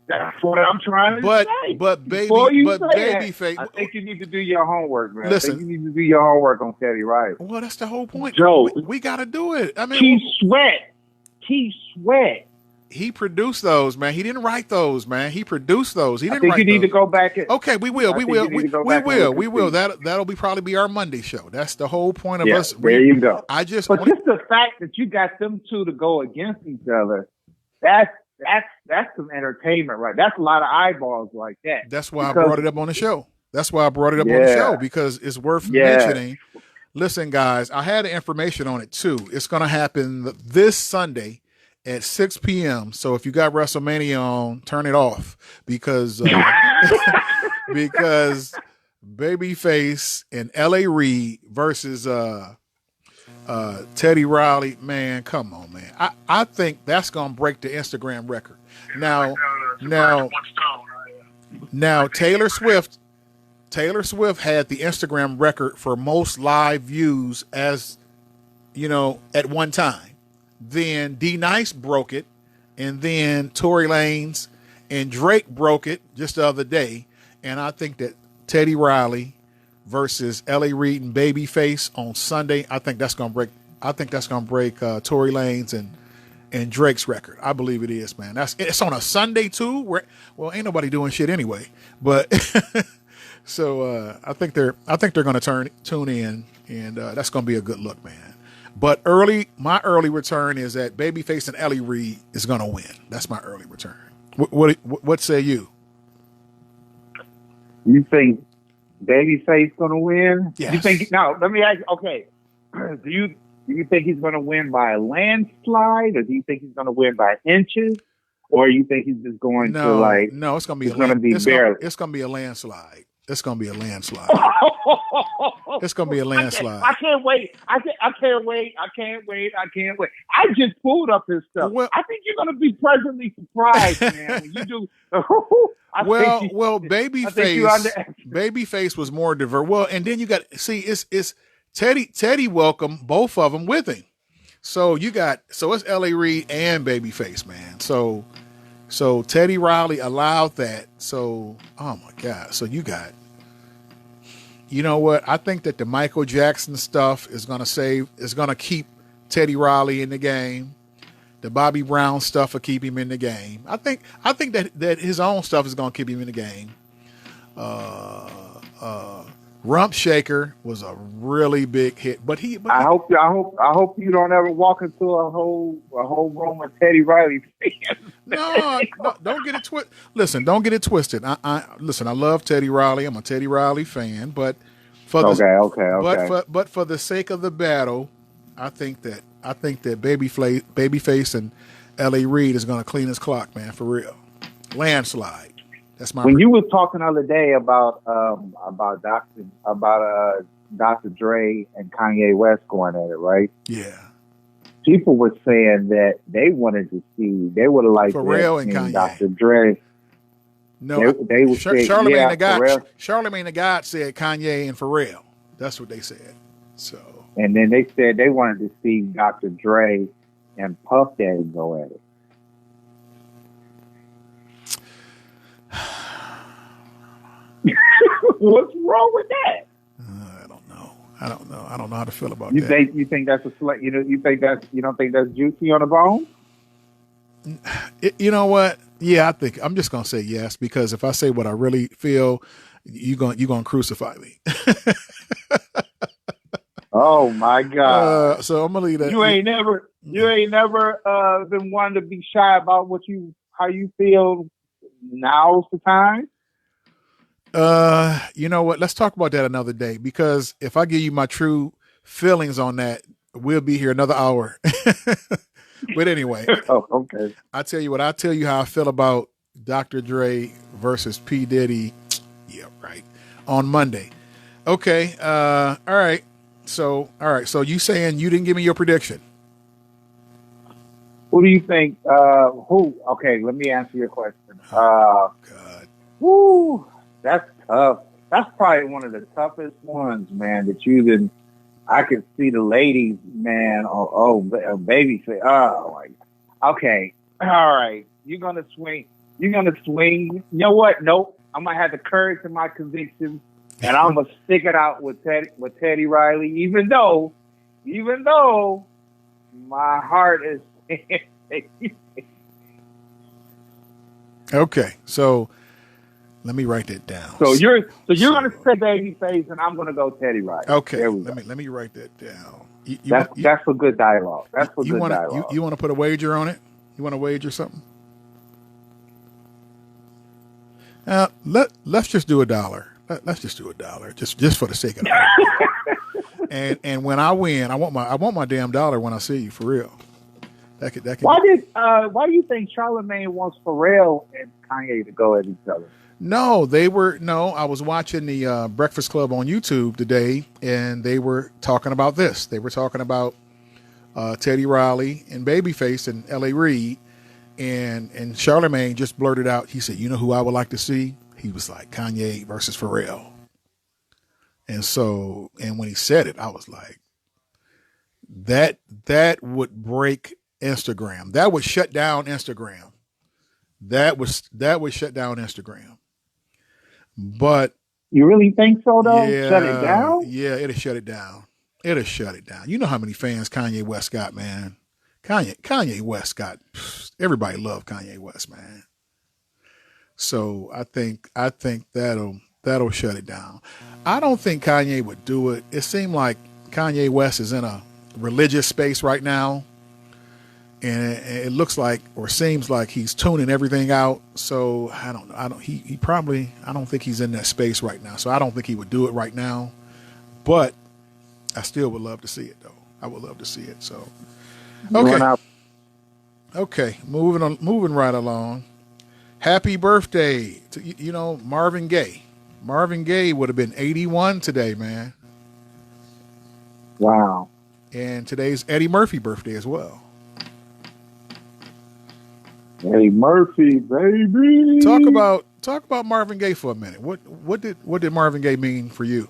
that's what I'm trying to say. Babyface. I think you need to do your homework, man. Listen, I think you need to do your homework on Teddy Riley. Well, that's the whole point. Joe, we got to do it. I mean, Keith Sweat. He produced those, man. He didn't write those, man. He produced those. He didn't write those. You need to go back. Okay, we will. We will. That'll probably be our Monday show. That's the whole point of us. There you go. But just the fact that you got them two to go against each other, that's some entertainment, right? That's a lot of eyeballs like that. That's why I brought it up on the show. Because it's worth mentioning. Listen, guys, I had the information on it too. It's going to happen this Sunday at 6 p.m. So if you got WrestleMania on, turn it off because Babyface and L.A. Reid versus Teddy Riley, man, come on, man. I think that's gonna break the Instagram record. Now Taylor Swift had the Instagram record for most live views at one time. Then D Nice broke it, and then Tory Lanez and Drake broke it just the other day. And I think that Teddy Riley versus L.A. Reid and Babyface on Sunday, I think that's gonna break Tory Lanez and Drake's record. I believe it is, man. It's on a Sunday too. Ain't nobody doing shit anyway. But so I think they're gonna tune in, and that's gonna be a good look, man. But my early return is that Babyface and L.A. Reid is going to win. That's my early return. What say you? You think Babyface going to win? Yes. You think? Now, let me ask. Okay, do you think he's going to win by a landslide, or do you think he's going to win by inches, or you think he's just going to like? No, it's going to be barely. It's going to be a landslide. It's going to be a landslide. It's going to be a landslide. I can't wait. I can't wait. I just pulled up his stuff. Well, I think you're going to be pleasantly surprised, man, when you do. Babyface was more diverse. Well, and then you got, it's Teddy welcomed both of them with him. So it's L.A. Reid and Babyface, man. So Teddy Riley allowed that. So, oh my God. So you know what? I think that the Michael Jackson stuff is going to keep Teddy Riley in the game. The Bobby Brown stuff will keep him in the game. I think that his own stuff is going to keep him in the game. Rump Shaker was a really big hit, but I hope you don't ever walk into a whole room of Teddy Riley fans. No, don't get it twisted. Listen, don't get it twisted. I love Teddy Riley. I'm a Teddy Riley fan, but For the, okay. But for the sake of the battle, I think that Babyface and L.A. Reid is going to clean his clock, man, for real. Landslide. That's my. When you was talking the other day about Dr. Dre and Kanye West going at it, right? Yeah. People were saying that they wanted to see. They would have liked Pharrell and Kanye. Dr. Dre. No, they would say, Charlemagne Pharrell. the God said Kanye and Pharrell. That's what they said. So. And then they said they wanted to see Dr. Dre and Puff Daddy go at it. What's wrong with that? I don't know. I don't know how to feel about that. You think that's you don't think that's juicy on the bone? You know what? Yeah, I think I'm just gonna say yes, because if I say what I really feel, you're gonna crucify me. Oh my God! So I'm gonna leave that. You ain't never been one to be shy about how you feel. Now's the time. You know what? Let's talk about that another day, because if I give you my true feelings on that, we'll be here another hour. But anyway, okay. I tell you how I feel about Dr. Dre versus P. Diddy. Yeah, right. On Monday. Okay. All right. So you saying you didn't give me your prediction? Who do you think? Okay, let me answer your question. God. Woo, that's tough. That's probably one of the toughest ones, man, that you didn't. I could see the ladies, man. Baby say, okay, all right. You're gonna swing. You know what? Nope. I'm gonna have the courage in my convictions, and I'm gonna stick it out with Teddy Riley, even though my heart is. Okay, so let me write that down. So you're gonna say Babyface, and I'm gonna go Teddy Riley. Okay, let me write that down. That's a good dialogue. That's a good dialogue. You want to put a wager on it? You want to wager something? Let's just do $1. Let's just do $1, just for the sake of it. and when I win, I want my damn dollar when I see you, for real. That could. Why do you think Charlemagne wants Pharrell and Kanye to go at each other? No, I was watching the Breakfast Club on YouTube today, and they were talking about this. They were talking about Teddy Riley and Babyface and L.A. Reid, and Charlemagne just blurted out. He said, "You know who I would like to see?" He was like, Kanye versus Pharrell. And when he said it, I was like, that would break Instagram. That would shut down Instagram. That would shut down Instagram. But you really think so, though? Yeah, shut it down? Yeah, it'll shut it down. It'll shut it down. You know how many fans Kanye West got, man. Kanye West got, everybody loved Kanye West, man. So I think that'll shut it down. I don't think Kanye would do it. It seemed like Kanye West is in a religious space right now, and it looks like, or seems like, he's tuning everything out. So I don't know. He probably, I don't think he's in that space right now. So I don't think he would do it right now. But I still would love to see it, though. I would love to see it. So okay, moving right along. Happy birthday to Marvin Gaye. Marvin Gaye would have been 81 today, man. Wow. And today's Eddie Murphy birthday as well. Eddie Murphy, baby. Talk about Marvin Gaye for a minute. What did Marvin Gaye mean for you?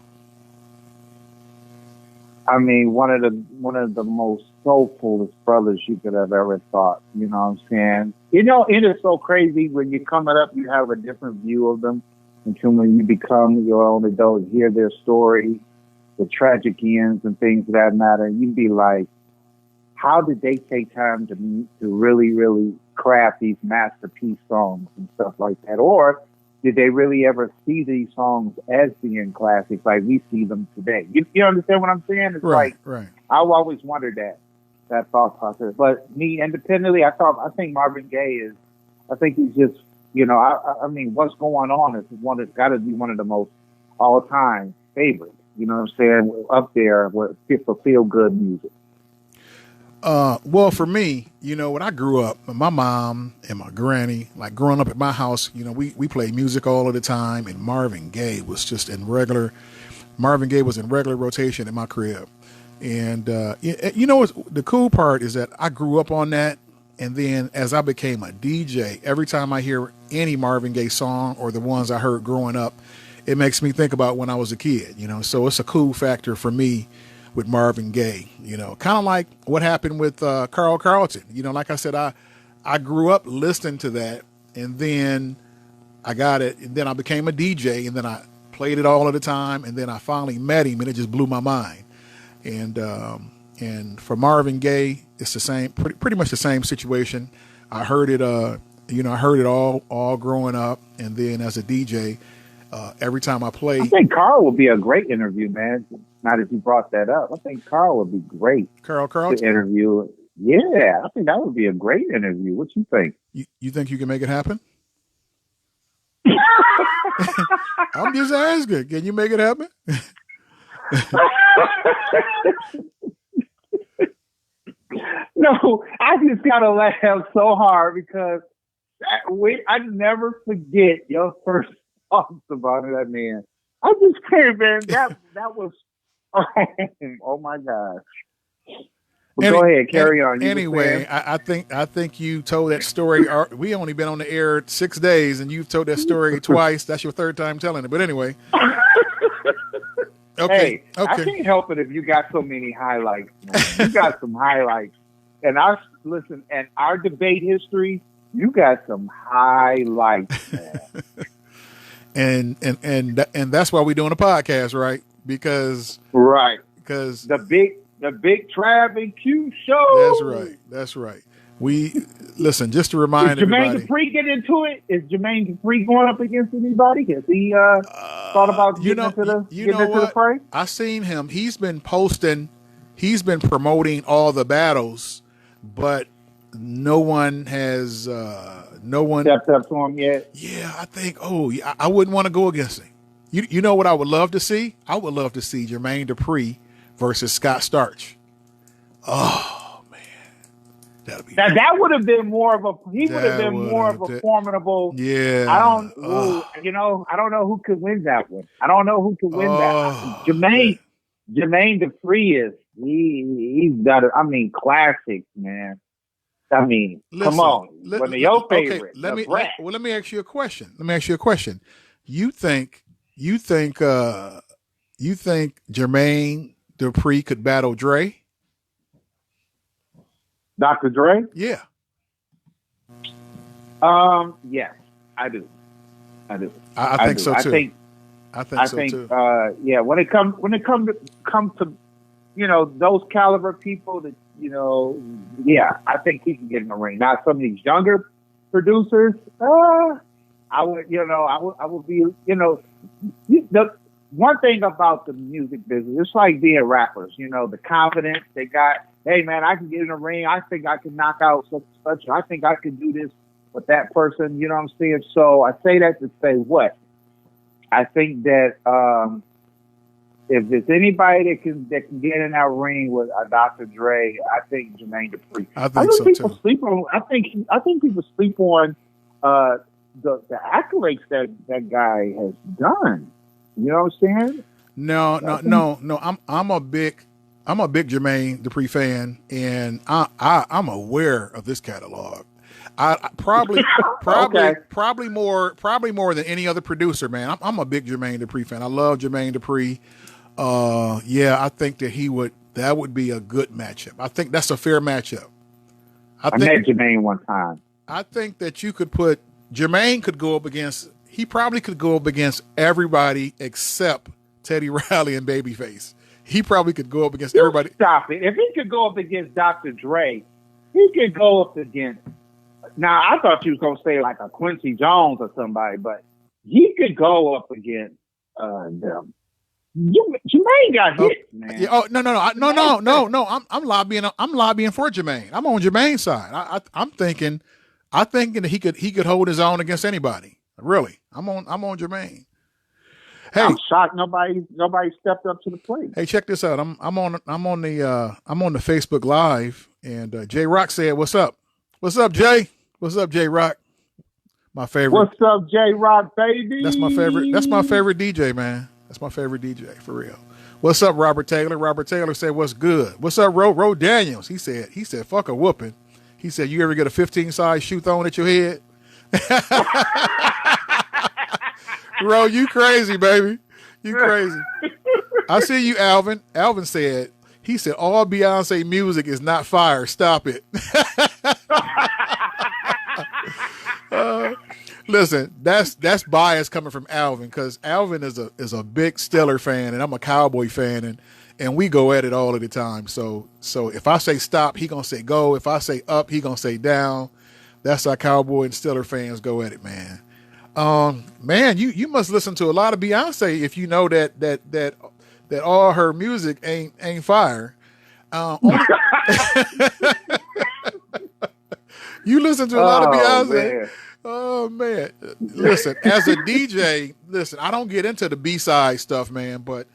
I mean, one of the most soulfulest brothers you could have ever thought. You know what I'm saying? It is so crazy when you're coming up, you have a different view of them until when you become your own adult, hear their story, the tragic ends and things of that matter, and you'd be like, how did they take time to really, really craft these masterpiece songs and stuff like that? Or did they really ever see these songs as being classics like we see them today? You understand what I'm saying? It's right. I've always wondered that thought process. But me independently, I think Marvin Gaye he's just, I mean, what's going on is got to be one of the most all-time favorites. you know what I'm saying, up there with feel good music? Well, for me, when I grew up, my mom and my granny, like growing up at my house, we played music all of the time, and Marvin Gaye was in regular rotation in my crib. And, the cool part is that I grew up on that. And then as I became a DJ, every time I hear any Marvin Gaye song or the ones I heard growing up, it makes me think about when I was a kid, so it's a cool factor for me with Marvin Gaye, kind of like what happened with Carl Carlton. Like I said, I grew up listening to that, and then I got it, and then I became a DJ, and then I played it all of the time, and then I finally met him, and it just blew my mind. And for Marvin Gaye, it's the same, pretty much the same situation. I heard it, I heard it all growing up, and then as a DJ, every time I play. I think Carl would be a great interview, man. Now that you brought that up, I think Carl would be great. Carl Carlton to interview. Yeah, I think that would be a great interview. What you think? You think you can make it happen? I'm just asking. Can you make it happen? No, I just gotta laugh so hard because I never forget your first thoughts about that man. I just can't, man. That was oh my gosh. Well, go ahead, carry on. Anyway, I think you told that story. We only been on the air 6 days, and you've told that story twice. That's your third time telling it. But anyway. Okay. Hey, I can't help it if you got so many highlights. Man. You got some highlights. And our debate history, you got some highlights, man. and that's why we're doing a podcast, right? Because the big Trav and Q show. That's right. We listen, just to remind everybody. Jermaine Dupri get into it? Is Jermaine Dupri going up against anybody? Has he thought about getting into the fray? I seen him. He's been posting. He's been promoting all the battles, but no one has stepped up to him yet. Yeah, I think. I wouldn't want to go against him. You know what I would love to see? I would love to see Jermaine Dupri versus Scott Storch. Oh man, that would have been more of a. He would have been more of a formidable. Yeah, I don't know who could win that one. I don't know who could win that. Jermaine Dupri is he's got it. I mean, classics, man. I mean, come on. One of your favorites. Let me ask you a question. You think Jermaine Dupri could battle Dre? Dr. Dre? Yeah. Yes, I do. I think so too. I think so too. Yeah, when it comes to those caliber people that I think he can get in the ring. Now some of these younger producers, I would be the one thing about the music business, it's like being rappers, the confidence they got. Hey man, I can get in the ring. I think I can knock out such and such. I think I can do this with that person. You know what I'm saying? So I say that to say what? I think that if there's anybody that can get in that ring with Dr. Dre, I think Jermaine Dupri. I think so people too. Sleep on. I think people sleep on the accolades that guy has done. You know what I'm saying? No. I'm a big Jermaine Dupri fan, and I'm aware of this catalog. I probably more than any other producer, man. I'm a big Jermaine Dupri fan. I love Jermaine Dupri. I think that would be a good matchup. I think that's a fair matchup. I met Jermaine one time. I think that Jermaine could go up against. He probably could go up against everybody except Teddy Riley and Babyface. He probably could go up against everybody. Stop it. If he could go up against Dr. Dre, he could go up against. Now, I thought you was going to say like a Quincy Jones or somebody, but he could go up against them. Jermaine got hit, man. Yeah, no. I'm lobbying for Jermaine. I'm on Jermaine's side. I'm thinking that he could hold his own against anybody. Really, I'm on Jermaine. Hey, I'm shocked nobody stepped up to the plate. Hey, check this out. I'm on the Facebook Live, and J Rock said, "What's up? What's up, Jay? What's up, J Rock? My favorite. What's up, J Rock, baby? That's my favorite. That's my favorite DJ, man. That's my favorite DJ for real. What's up, Robert Taylor? Robert Taylor said, "What's good? What's up, Ro Daniels?" He said, "Fuck a whooping." He said, "You ever get a 15 size shoe thrown at your head?" Ro, you crazy, baby. You crazy. I see you, Alvin. Alvin said, all Beyonce music is not fire. Stop it. Listen, that's bias coming from Alvin, because Alvin is a big Steeler fan and I'm a Cowboy fan, and we go at it all of the time. So if I say stop, he gonna say go. If I say up, he gonna say down. That's how Cowboy and Steeler fans go at it, man. Man, you must listen to a lot of Beyonce if you know that all her music ain't fire. You listen to a lot of Beyonce. Man. Oh man, listen, as a DJ, I don't get into the B-side stuff, man, but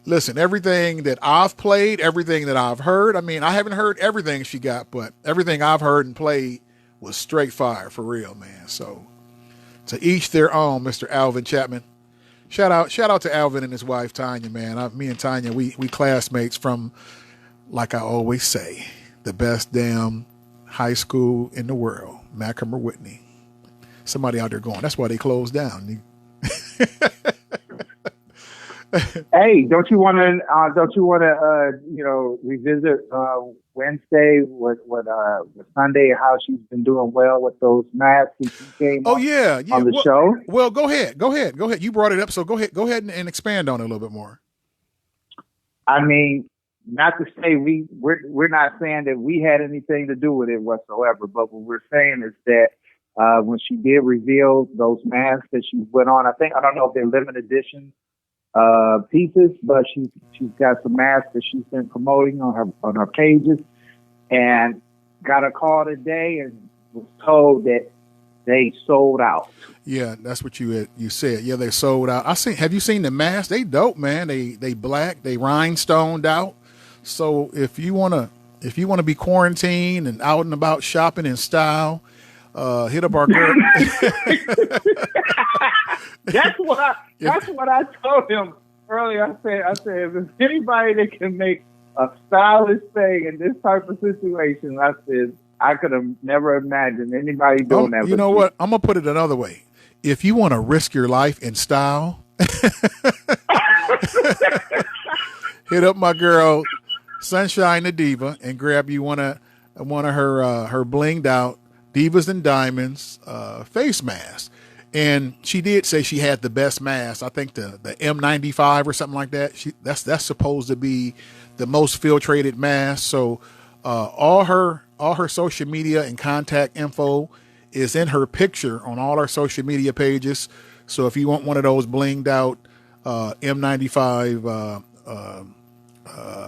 listen, everything that I've played, everything that I've heard, I mean, I haven't heard everything she got, but everything I've heard and played was straight fire for real, man. So to each their own, Mr. Alvin Chapman. Shout out to Alvin and his wife Tanya, man. Me and Tanya, we classmates from, like I always say, the best damn high school in the world, Macomber Whitney. Somebody out there going, that's why they closed down. Hey, don't you want to revisit Wednesday with Sunday, how she's been doing well with those masks she came on the show? Well, go ahead. You brought it up, so go ahead and expand on it a little bit more. I mean, not to say we're not saying that we had anything to do with it whatsoever, but what we're saying is that when she did reveal those masks that she went on, I don't know if they're limited edition pieces, but she's got some masks that she's been promoting on her pages, and got a call today and was told that they sold out. Yeah, that's what you said. Yeah, they sold out. Have you seen the masks? They dope, man. They black, they rhinestoned out. So if you wanna be quarantined and out and about shopping in style, hit up our girl. That's what I told him earlier. I said, if there's anybody that can make a stylish thing in this type of situation, I said, I could have never imagined anybody doing that. You know what? I'm going to put it another way. If you want to risk your life in style, hit up my girl, Sunshine the Diva, and grab you one of her blinged out Divas and Diamonds face mask. And she did say she had the best mask. I think the M95 or something like that. That's supposed to be the most filtrated mask. So all her social media and contact info is in her picture on all our social media pages. So if you want one of those blinged out M95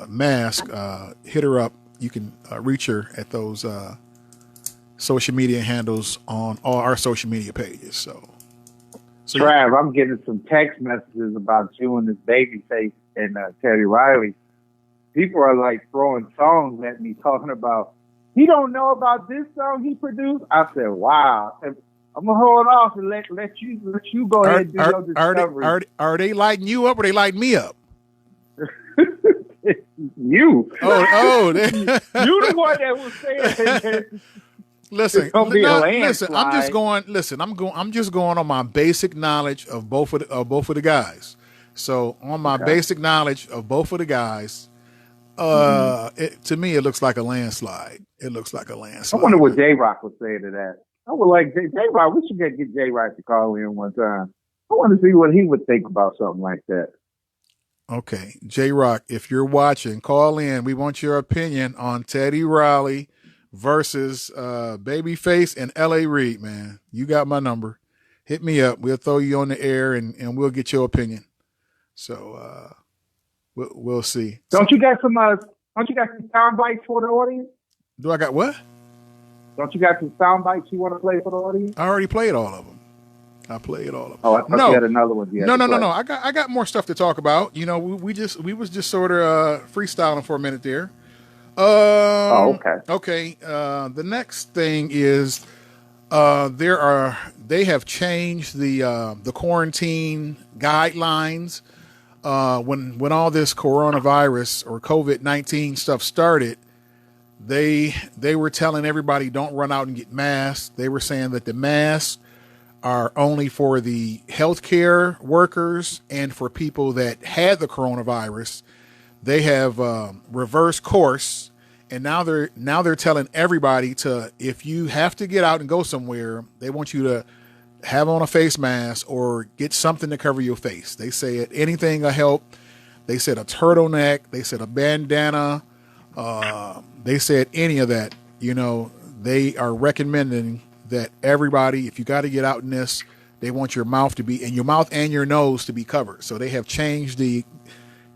mask, hit her up. You can reach her at those social media handles on all our social media pages. So Trav, I'm getting some text messages about you and this Babyface and Teddy Riley. People are like throwing songs at me, talking about, he don't know about this song he produced. I said, wow. I'm gonna hold off and let you go ahead and do your discovery. Are they lighting you up or they lighting me up? You. Oh, you the one that was saying. Listen, I'm just going. Listen, I'm just going on my basic knowledge of both of the guys. So on my basic knowledge of both of the guys, to me it looks like a landslide. It looks like a landslide. I wonder what J Rock would say to that. I would like J Rock. We should get J Rock to call in one time. I want to see what he would think about something like that. Okay, J Rock, if you're watching, call in. We want your opinion on Teddy Riley versus Babyface and L.A. Reid, man. You got my number. Hit me up. We'll throw you on the air and we'll get your opinion. So we'll see. Don't you got some sound bites for the audience? Do I got what? Don't you got some sound bites you want to play for the audience? I already played all of them. I played all of them. Oh, I thought you had another one. No. I got more stuff to talk about. You know, we was just sort of freestyling for a minute there. Okay. Okay. The next thing is they have changed the quarantine guidelines. When all this coronavirus or COVID-19 stuff started, they were telling everybody don't run out and get masks. They were saying that the masks are only for the healthcare workers and for people that had the coronavirus. They have reversed course, and now they're telling everybody to, if you have to get out and go somewhere, they want you to have on a face mask or get something to cover your face. They said anything will help. They said a turtleneck. They said a bandana. They said any of that. You know, they are recommending that everybody, if you got to get out in this, they want your mouth and your nose to be covered. So they have changed the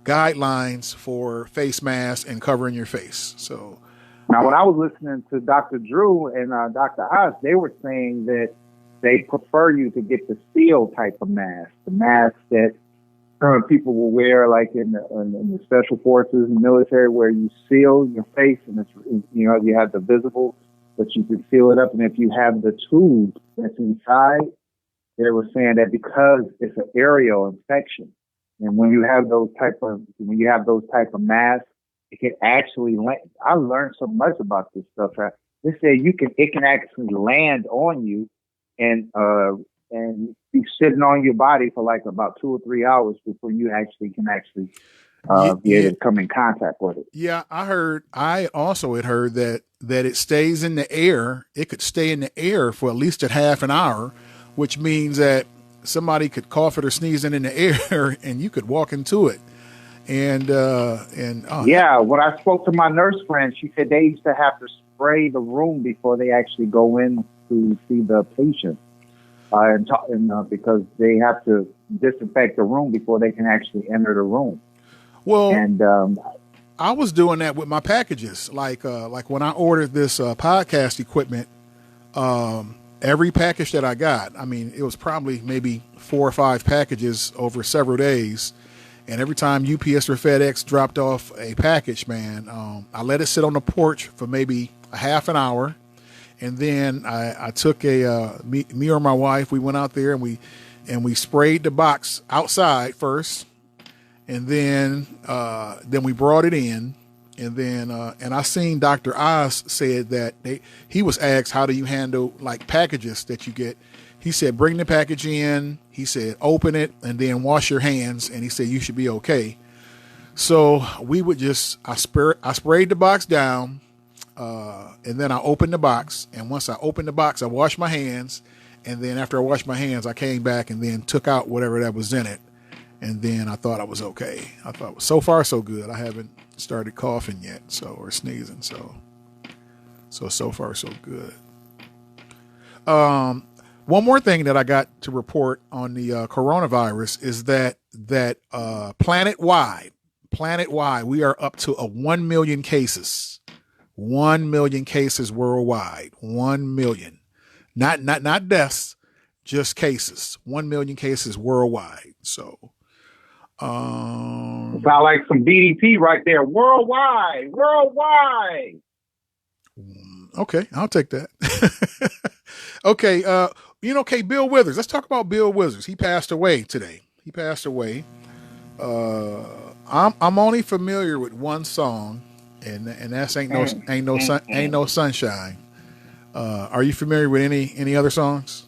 guidelines for face masks and covering your face. So now, when I was listening to Dr. Drew and Dr. Oz, they were saying that they prefer you to get the seal type of mask, the mask that people will wear, like in the special forces and military, where you seal your face and it's, you know, you have the visible, but you can seal it up. And if you have the tube that's inside, they were saying that because it's an aerial infection, and when you have those type of masks, it can actually land. I learned so much about this stuff. They say it can actually land on you and be sitting on your body for like about 2 or 3 hours before you can be able to come in contact with it. Yeah, I also had heard that it stays in the air. It could stay in the air for at least a half an hour, which means that somebody could cough it or sneeze it in the air and you could walk into it. And when I spoke to my nurse friend, she said they used to have to spray the room before they actually go in to see the patient. Because they have to disinfect the room before they can actually enter the room. Well, and I was doing that with my packages. Like when I ordered this podcast equipment, every package that I got, I mean, it was probably maybe 4 or 5 packages over several days. And every time UPS or FedEx dropped off a package, man, I let it sit on the porch for maybe a half an hour. And then I took me or my wife, we went out there and we sprayed the box outside first. And then we brought it in. And then and I seen Dr. Oz said that he was asked, how do you handle like packages that you get? He said, bring the package in. He said, open it and then wash your hands. And he said, you should be okay. So we would I sprayed the box down. And then I opened the box, and once I opened the box, I washed my hands, and then after I washed my hands, I came back and then took out whatever that was in it, and then I thought I was okay. I thought, so far so good. I haven't started coughing yet, or sneezing, so far so good. One more thing that I got to report on the coronavirus is that planet-wide, we are up to 1 million cases. 1 million cases worldwide. 1 million. Not deaths, just cases. 1 million cases worldwide. So sound like some BDP right there. Worldwide. Okay, I'll take that. Okay, Bill Withers. Let's talk about Bill Withers. He passed away today. I'm only familiar with one song. And that's ain't no sunshine. Are you familiar with any other songs?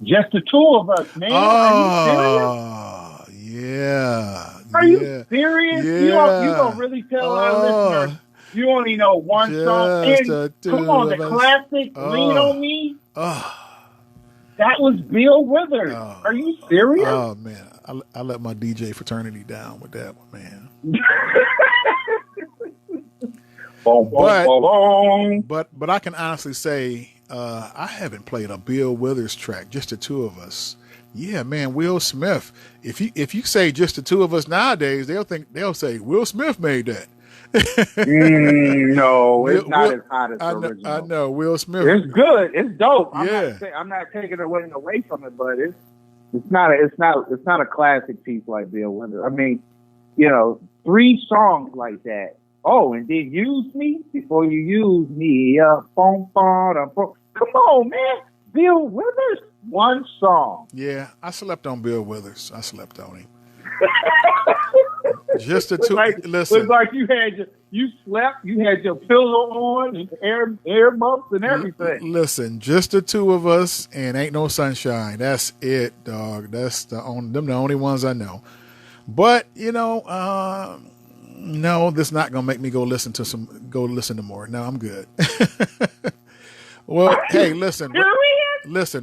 Just the two of us, man. Are you serious? Yeah. Are you serious? Yeah. You gonna really tell our listeners you only know one song? And come on, the classic "Lean on Me." That was Bill Withers. Are you serious? Oh man, I let my DJ fraternity down with that one, man. But I can honestly say I haven't played a Bill Withers track, just the two of us. Yeah, man, Will Smith. If you say just the two of us nowadays, they'll say Will Smith made that. No, it's not as hot as the original. I know. Will Smith. It's good. It's dope. Yeah. I'm not taking away from it, but it's not a classic piece like Bill Withers. I mean, 3 songs like that. Oh, and then use me before you use me. Come on, man. Bill Withers, 1 song. Yeah, I slept on Bill Withers. I slept on him. Just the two. Listen, it's like you slept. You had your pillow on and air muffs and everything. Listen, just the two of us and Ain't No Sunshine. That's it, dog. That's the only ones I know. But no, this is not gonna make me go listen to more. No, I'm good. Well, hey, listen,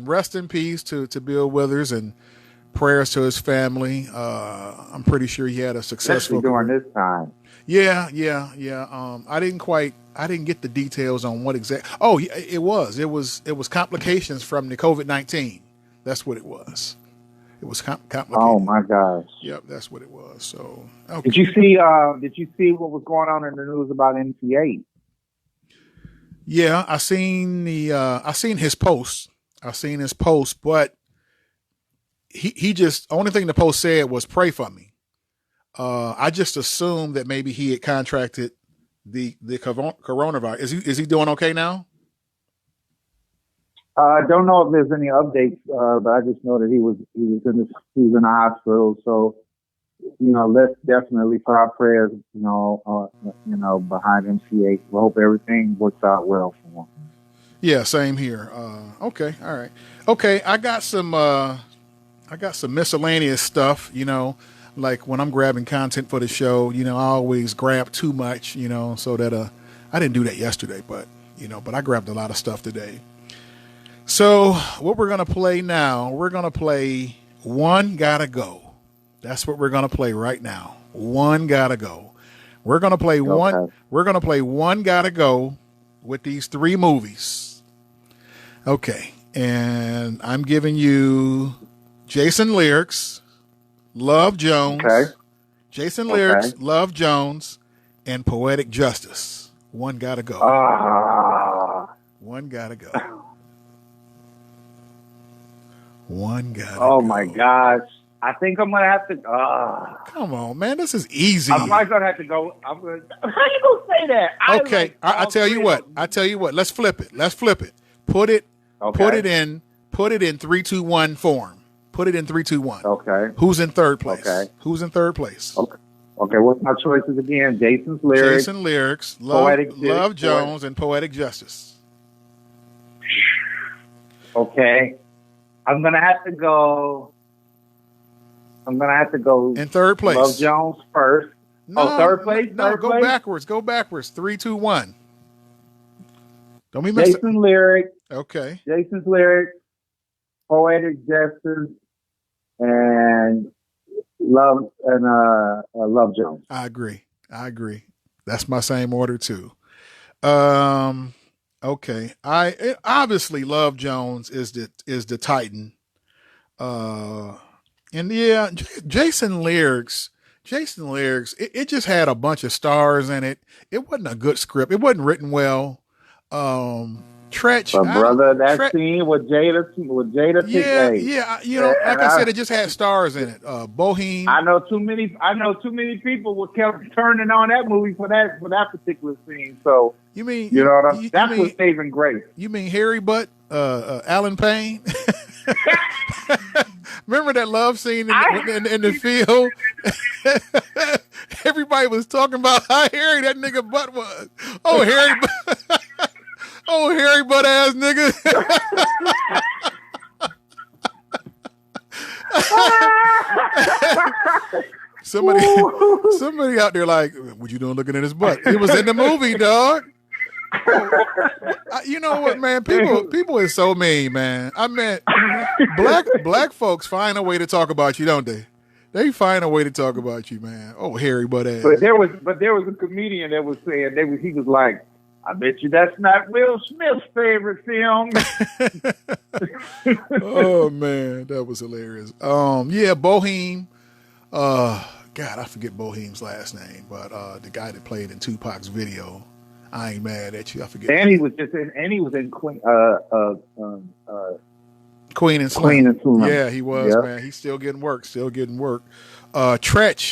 rest in peace to Bill Withers and prayers to his family. I'm pretty sure he had a successful during this time. Yeah. I didn't get the details on what exact. Oh, it was complications from the COVID-19. That's what it was. It was complicated. Oh my gosh. Yep, that's what it was. So, okay. Did you see what was going on in the news about MC8? Yeah, I seen his post. But he just, only thing the post said was pray for me. I just assumed that maybe he had contracted the coronavirus. Is he doing okay now? I don't know if there's any updates, but I just know that he was in the hospital. So, let's definitely put our prayers, behind MC8. We hope everything works out well for him. Yeah, same here. Okay, all right. Okay, I got some miscellaneous stuff. Like when I'm grabbing content for the show, I always grab too much. So that I didn't do that yesterday, but I grabbed a lot of stuff today. So what we're going to play now, we're going to play One Gotta Go. That's what we're going to play right now. One Gotta Go. We're going to play One Gotta Go with these 3 movies. Okay. And I'm giving you Jason Lyrics, Love Jones. Okay. Jason Lyrics, Love Jones, and Poetic Justice. One Gotta Go. One Gotta Go. One gotta Oh go. my gosh. I think I'm gonna have to Come on, man. This is easy. I'm probably gonna have to go. How you gonna say that? Okay. I tell you what. Let's flip it. Put it in 3-2-1 form. Put it in 3-2-1. Okay. Who's in third place? Okay. Who's in third place? Okay, what's my choices again? Jason's Lyrics, Love Jones, and Poetic Justice. Okay. I'm gonna have to go in third place. Love Jones first. Third place? No, go backwards. 3-2-1. Don't be messing. Jason's Lyrics. Okay. Jason's Lyrics, Poetic Justice, and Love Jones. I agree. That's my same order too. Okay. Obviously Love Jones is the Titan. And yeah, Jason Lyrics, it just had a bunch of stars in it. It wasn't a good script. It wasn't written well. Tretch. But brother, that scene with Jada yeah. Like I said, it just had stars in it. Boheme. I know too many people were kept turning on that movie for that particular scene. So you mean that's what's saving grace. You mean Harry Butt, Alan Payne? Remember that love scene in the field? Everybody was talking about how hairy that nigga butt was. Oh, Harry Butt. Oh, hairy butt ass nigga. Somebody out there like, what you doing looking at his butt? He was in the movie, dog. You know what, man? People is so mean, man. I mean, black folks find a way to talk about you, don't they? They find a way to talk about you, man. Oh, hairy butt ass. But there was a comedian that was saying he was like, I bet you that's not Will Smith's favorite film. Oh man, that was hilarious. Yeah, Boheme. God, God, I forget Bohem's last name, but the guy that played in Tupac's video. I ain't mad at you. I forget. And he was in Queen and Slim. Queen and Slim. Yeah, he was, man. He's still getting work. Tretch.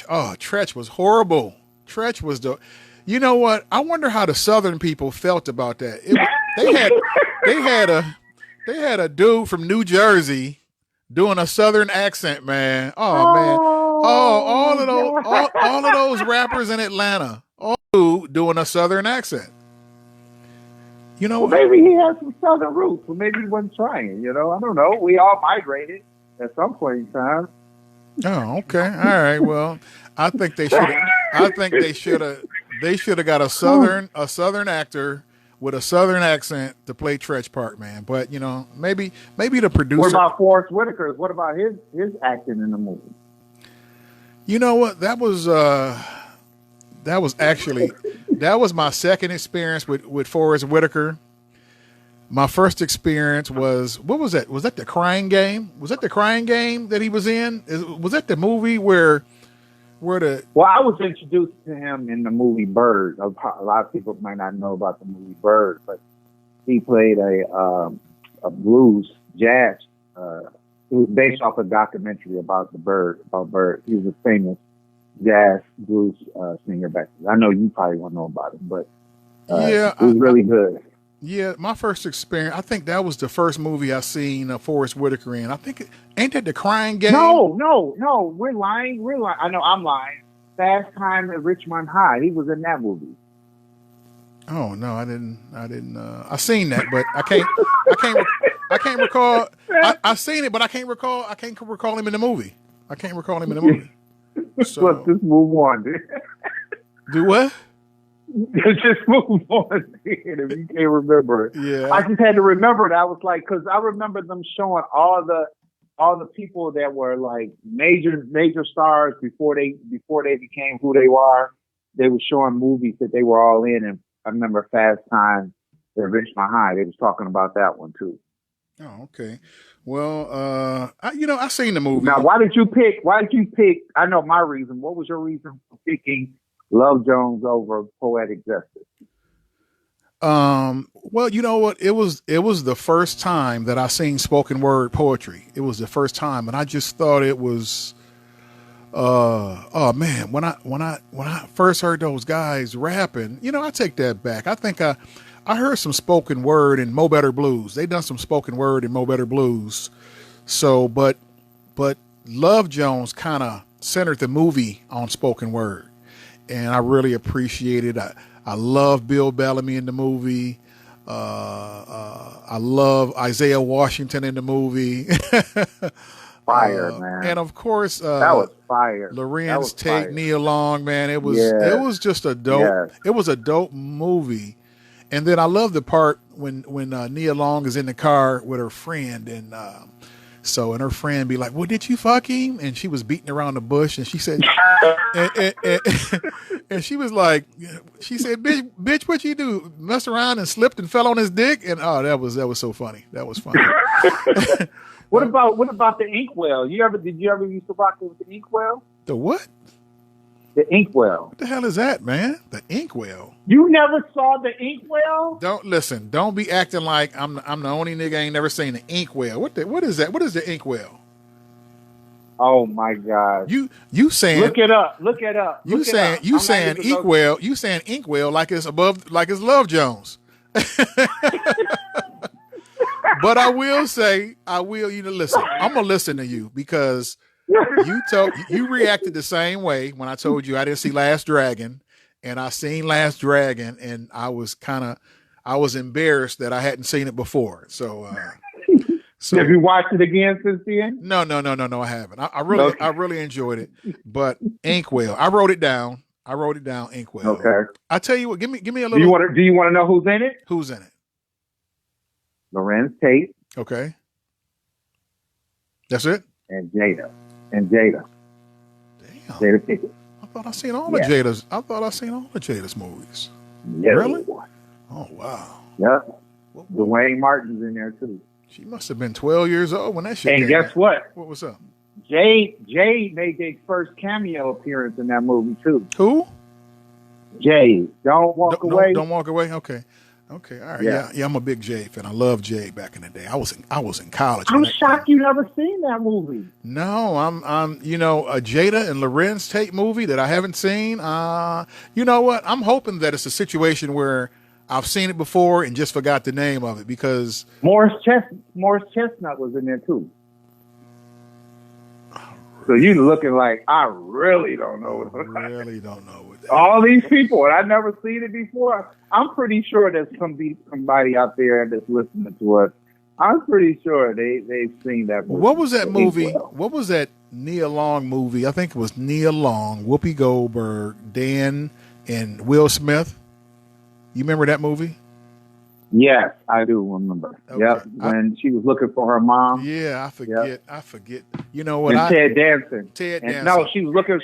Oh, Tretch was horrible. Tretch was you know what? I wonder how the Southern people felt about that. They had a dude from New Jersey doing a Southern accent, man. Oh man. Oh, all of those rappers in Atlanta, all doing a Southern accent. You know, maybe he has some Southern roots, but maybe he wasn't trying. You know, I don't know. We all migrated at some point in time. Oh, okay, all right. Well, I think they should. They should have got a Southern actor with a Southern accent to play Tretch Park, man. But you know, maybe the producer. What about Forrest Whitaker? What about his acting in the movie? You know what? That was my second experience with Forrest Whitaker. My first experience was, what was that? Was that The Crying Game? Was that The Crying Game that he was in? Was that the movie where the... Well, I was introduced to him in the movie Bird. A lot of people might not know about the movie Bird, but he played a blues jazz. It was based off a documentary about Bird. He was a famous jazz blues singer back then. I know you probably won't know about it, but it was really good. Yeah, my first experience, I think that was the first movie I seen Forrest Whitaker in. I think, ain't that The Crying Game? No, we're lying. I know I'm lying. Fast Time at Richmond High. He was in that movie. Oh no, I didn't. I seen that, but I can't recall. I seen it, but I can't recall him in the movie. So, let's just move on. Do what? Just move on. If you can't remember it, yeah. I just had to remember it. I was like, because I remember them showing all the people that were like major stars before they became who they were. They were showing movies that they were all in, and I remember Fast Time at Richmond High. They was talking about that one too. Oh, okay. Well, I seen the movie. Now, why did you pick? I know my reason. What was your reason for picking Love Jones over Poetic Justice? Well, you know what? It was the first time that I seen spoken word poetry. It was the first time, and I just thought it was. Oh man, when I first heard those guys rapping, I take that back. I think I heard some spoken word in Mo Better Blues. They done some spoken word in Mo Better Blues. So, but Love Jones kind of centered the movie on spoken word, and I really appreciated it. I love Bill Bellamy in the movie. I love Isaiah Washington in the movie. Fire, man. And of course, that was fire. Lorenz Tate, Nia Long, man. It was just a dope. Yes. It was a dope movie. And then I love the part when Nia Long is in the car with her friend, and her friend be like, "Well, did you fuck him?" And she was beating around the bush, and she said, and she was like, she said, "Bitch, what you do? Messed around and slipped and fell on his dick?" And that was so funny. That was funny. What about the Inkwell? Did you ever used to rock with the Inkwell? The what? The Inkwell. What the hell is that, man? The Inkwell. You never saw the Inkwell? Don't be acting like I'm the only nigga ain't never seen the Inkwell. What is that? What is the Inkwell? Oh my God. You saying Look it up. You saying Inkwell, you saying Inkwell like it's Love Jones. But I will listen. I'm gonna listen to you because you reacted the same way when I told you I didn't see Last Dragon, and I seen Last Dragon, and I was embarrassed that I hadn't seen it before. So have you watched it again since then? No, I haven't. I really enjoyed it. But Inkwell, I wrote it down. Inkwell. Okay. I tell you what, give me a little. Do you want to know who's in it? Who's in it? Lorenz Tate. Okay. That's it? And Jada. Damn. Jada Pinkett. I thought I seen all the Jada's movies. Yeah. Really? Oh wow. Yeah. Dwayne Martin's in there too. She must have been 12 years old when that shit came out. Guess what? What was up? Jade made their first cameo appearance in that movie too. Who? Jade. Don't walk away. Don't walk away. Okay. All right. Yeah. I'm a big Jade fan. I love Jade back in the day. I was in college. I'm shocked you never seen that movie. No, I'm a Jada and Lorenz Tate movie that I haven't seen. You know what? I'm hoping that it's a situation where I've seen it before and just forgot the name of it because Morris Chestnut was in there too. So you looking like I really don't know. Really don't know what that all these people, and I've never seen it before. I'm pretty sure there's somebody out there that's listening to us. I'm pretty sure they've seen that movie. What was that movie? What was that Nia Long movie? I think it was Nia Long, Whoopi Goldberg, Dan, and Will Smith. You remember that movie? Yes, I do remember. Okay. Yep, when she was looking for her mom. Yeah, I forget. Yep. I forget. You know what? And Ted Danson. Danson. No, she was looking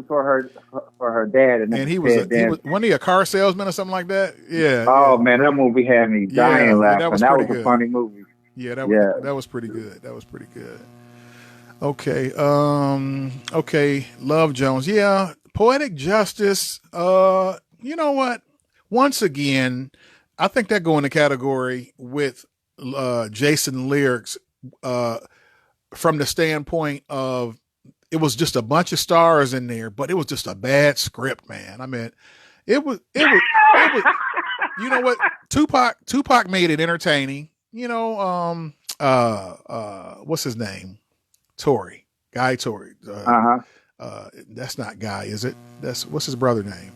for her dad, and he was wasn't he a car salesman or something like that? Yeah. Oh man, that movie had me dying laughing. That was a funny movie. Yeah, that was pretty good. That was pretty good. Okay. Okay. Love Jones. Yeah. Poetic Justice. You know what? Once again, I think that go in the category with Jason lyrics from the standpoint of it was just a bunch of stars in there, but it was just a bad script, man. I mean, it was you know what? Tupac made it entertaining. You know, what's his name? Guy Torrey. That's not Guy, is it? What's his brother name?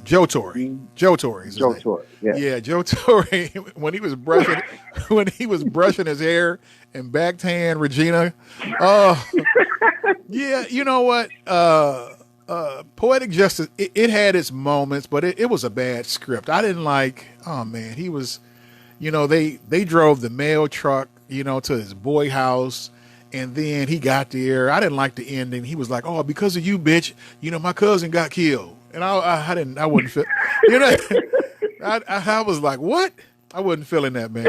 Joe Torre. Joe Torre. Joe Torre. Yeah, Joe Torre. When he was brushing his hair and backhand Regina. Yeah, you know what? Poetic Justice. It had its moments, but it was a bad script. I didn't like. Oh man, he was. You know, they drove the mail truck. You know, to his boy house. And then he got there. I didn't like the ending. He was like, "Oh, because of you, bitch. You know, my cousin got killed." And I wouldn't feel, you know, I was like, what? I wasn't feeling that, man.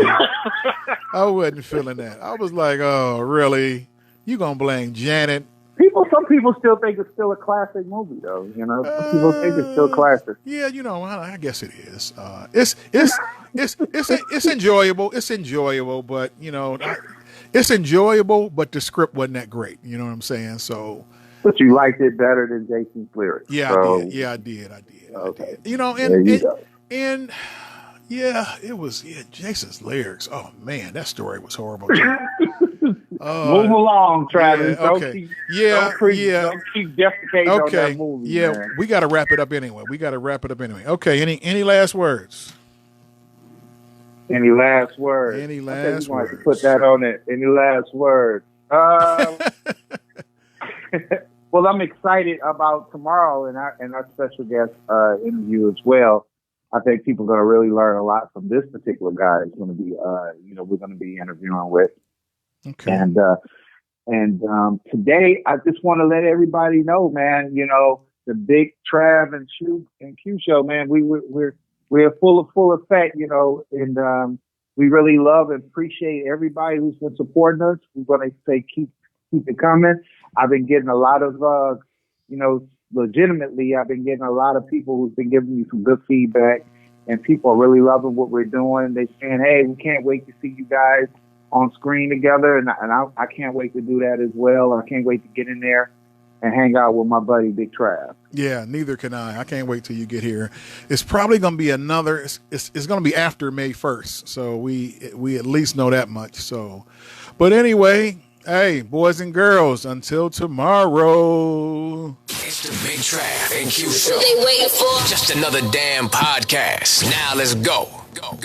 I wasn't feeling that. I was like, oh, really? You gonna blame Janet? Some people still think it's still a classic movie, though. You know, some people think it's still classic. Yeah, you know, I guess it is. It's enjoyable. It's enjoyable, but you know, it's enjoyable. But the script wasn't that great. You know what I'm saying? So. But you liked it better than Jason's lyrics. Yeah, so. I did. Yeah, I did. Okay. I did. You know, and yeah, it was Jason's lyrics. Oh man, that story was horrible. Move along, Travis. Yeah, okay. Don't keep defecating on that movie. Yeah, man. We got to wrap it up anyway. Okay. Any last words? Any last words? Any last words? To put that on it. Any last words? Well, I'm excited about tomorrow and our special guest interview as well. I think people are going to really learn a lot from this particular guy. It's going to be, we're going to be interviewing with. Okay. And today, I just want to let everybody know, man. You know, the big Trav and Q show, man. We're full effect, you know, and we really love and appreciate everybody who's been supporting us. We're going to say keep it coming. I've been getting a lot of, legitimately, I've been getting a lot of people who've been giving me some good feedback, and people are really loving what we're doing. They're saying, hey, we can't wait to see you guys on screen together, and I can't wait to do that as well. I can't wait to get in there and hang out with my buddy, Big Trav. Yeah, neither can I. I can't wait till you get here. It's probably going to be it's going to be after May 1st, so we at least know that much. So, but anyway, hey, boys and girls, until tomorrow. It's the Big Trav and Q show. They waiting for just another damn podcast. Now let's go. Go.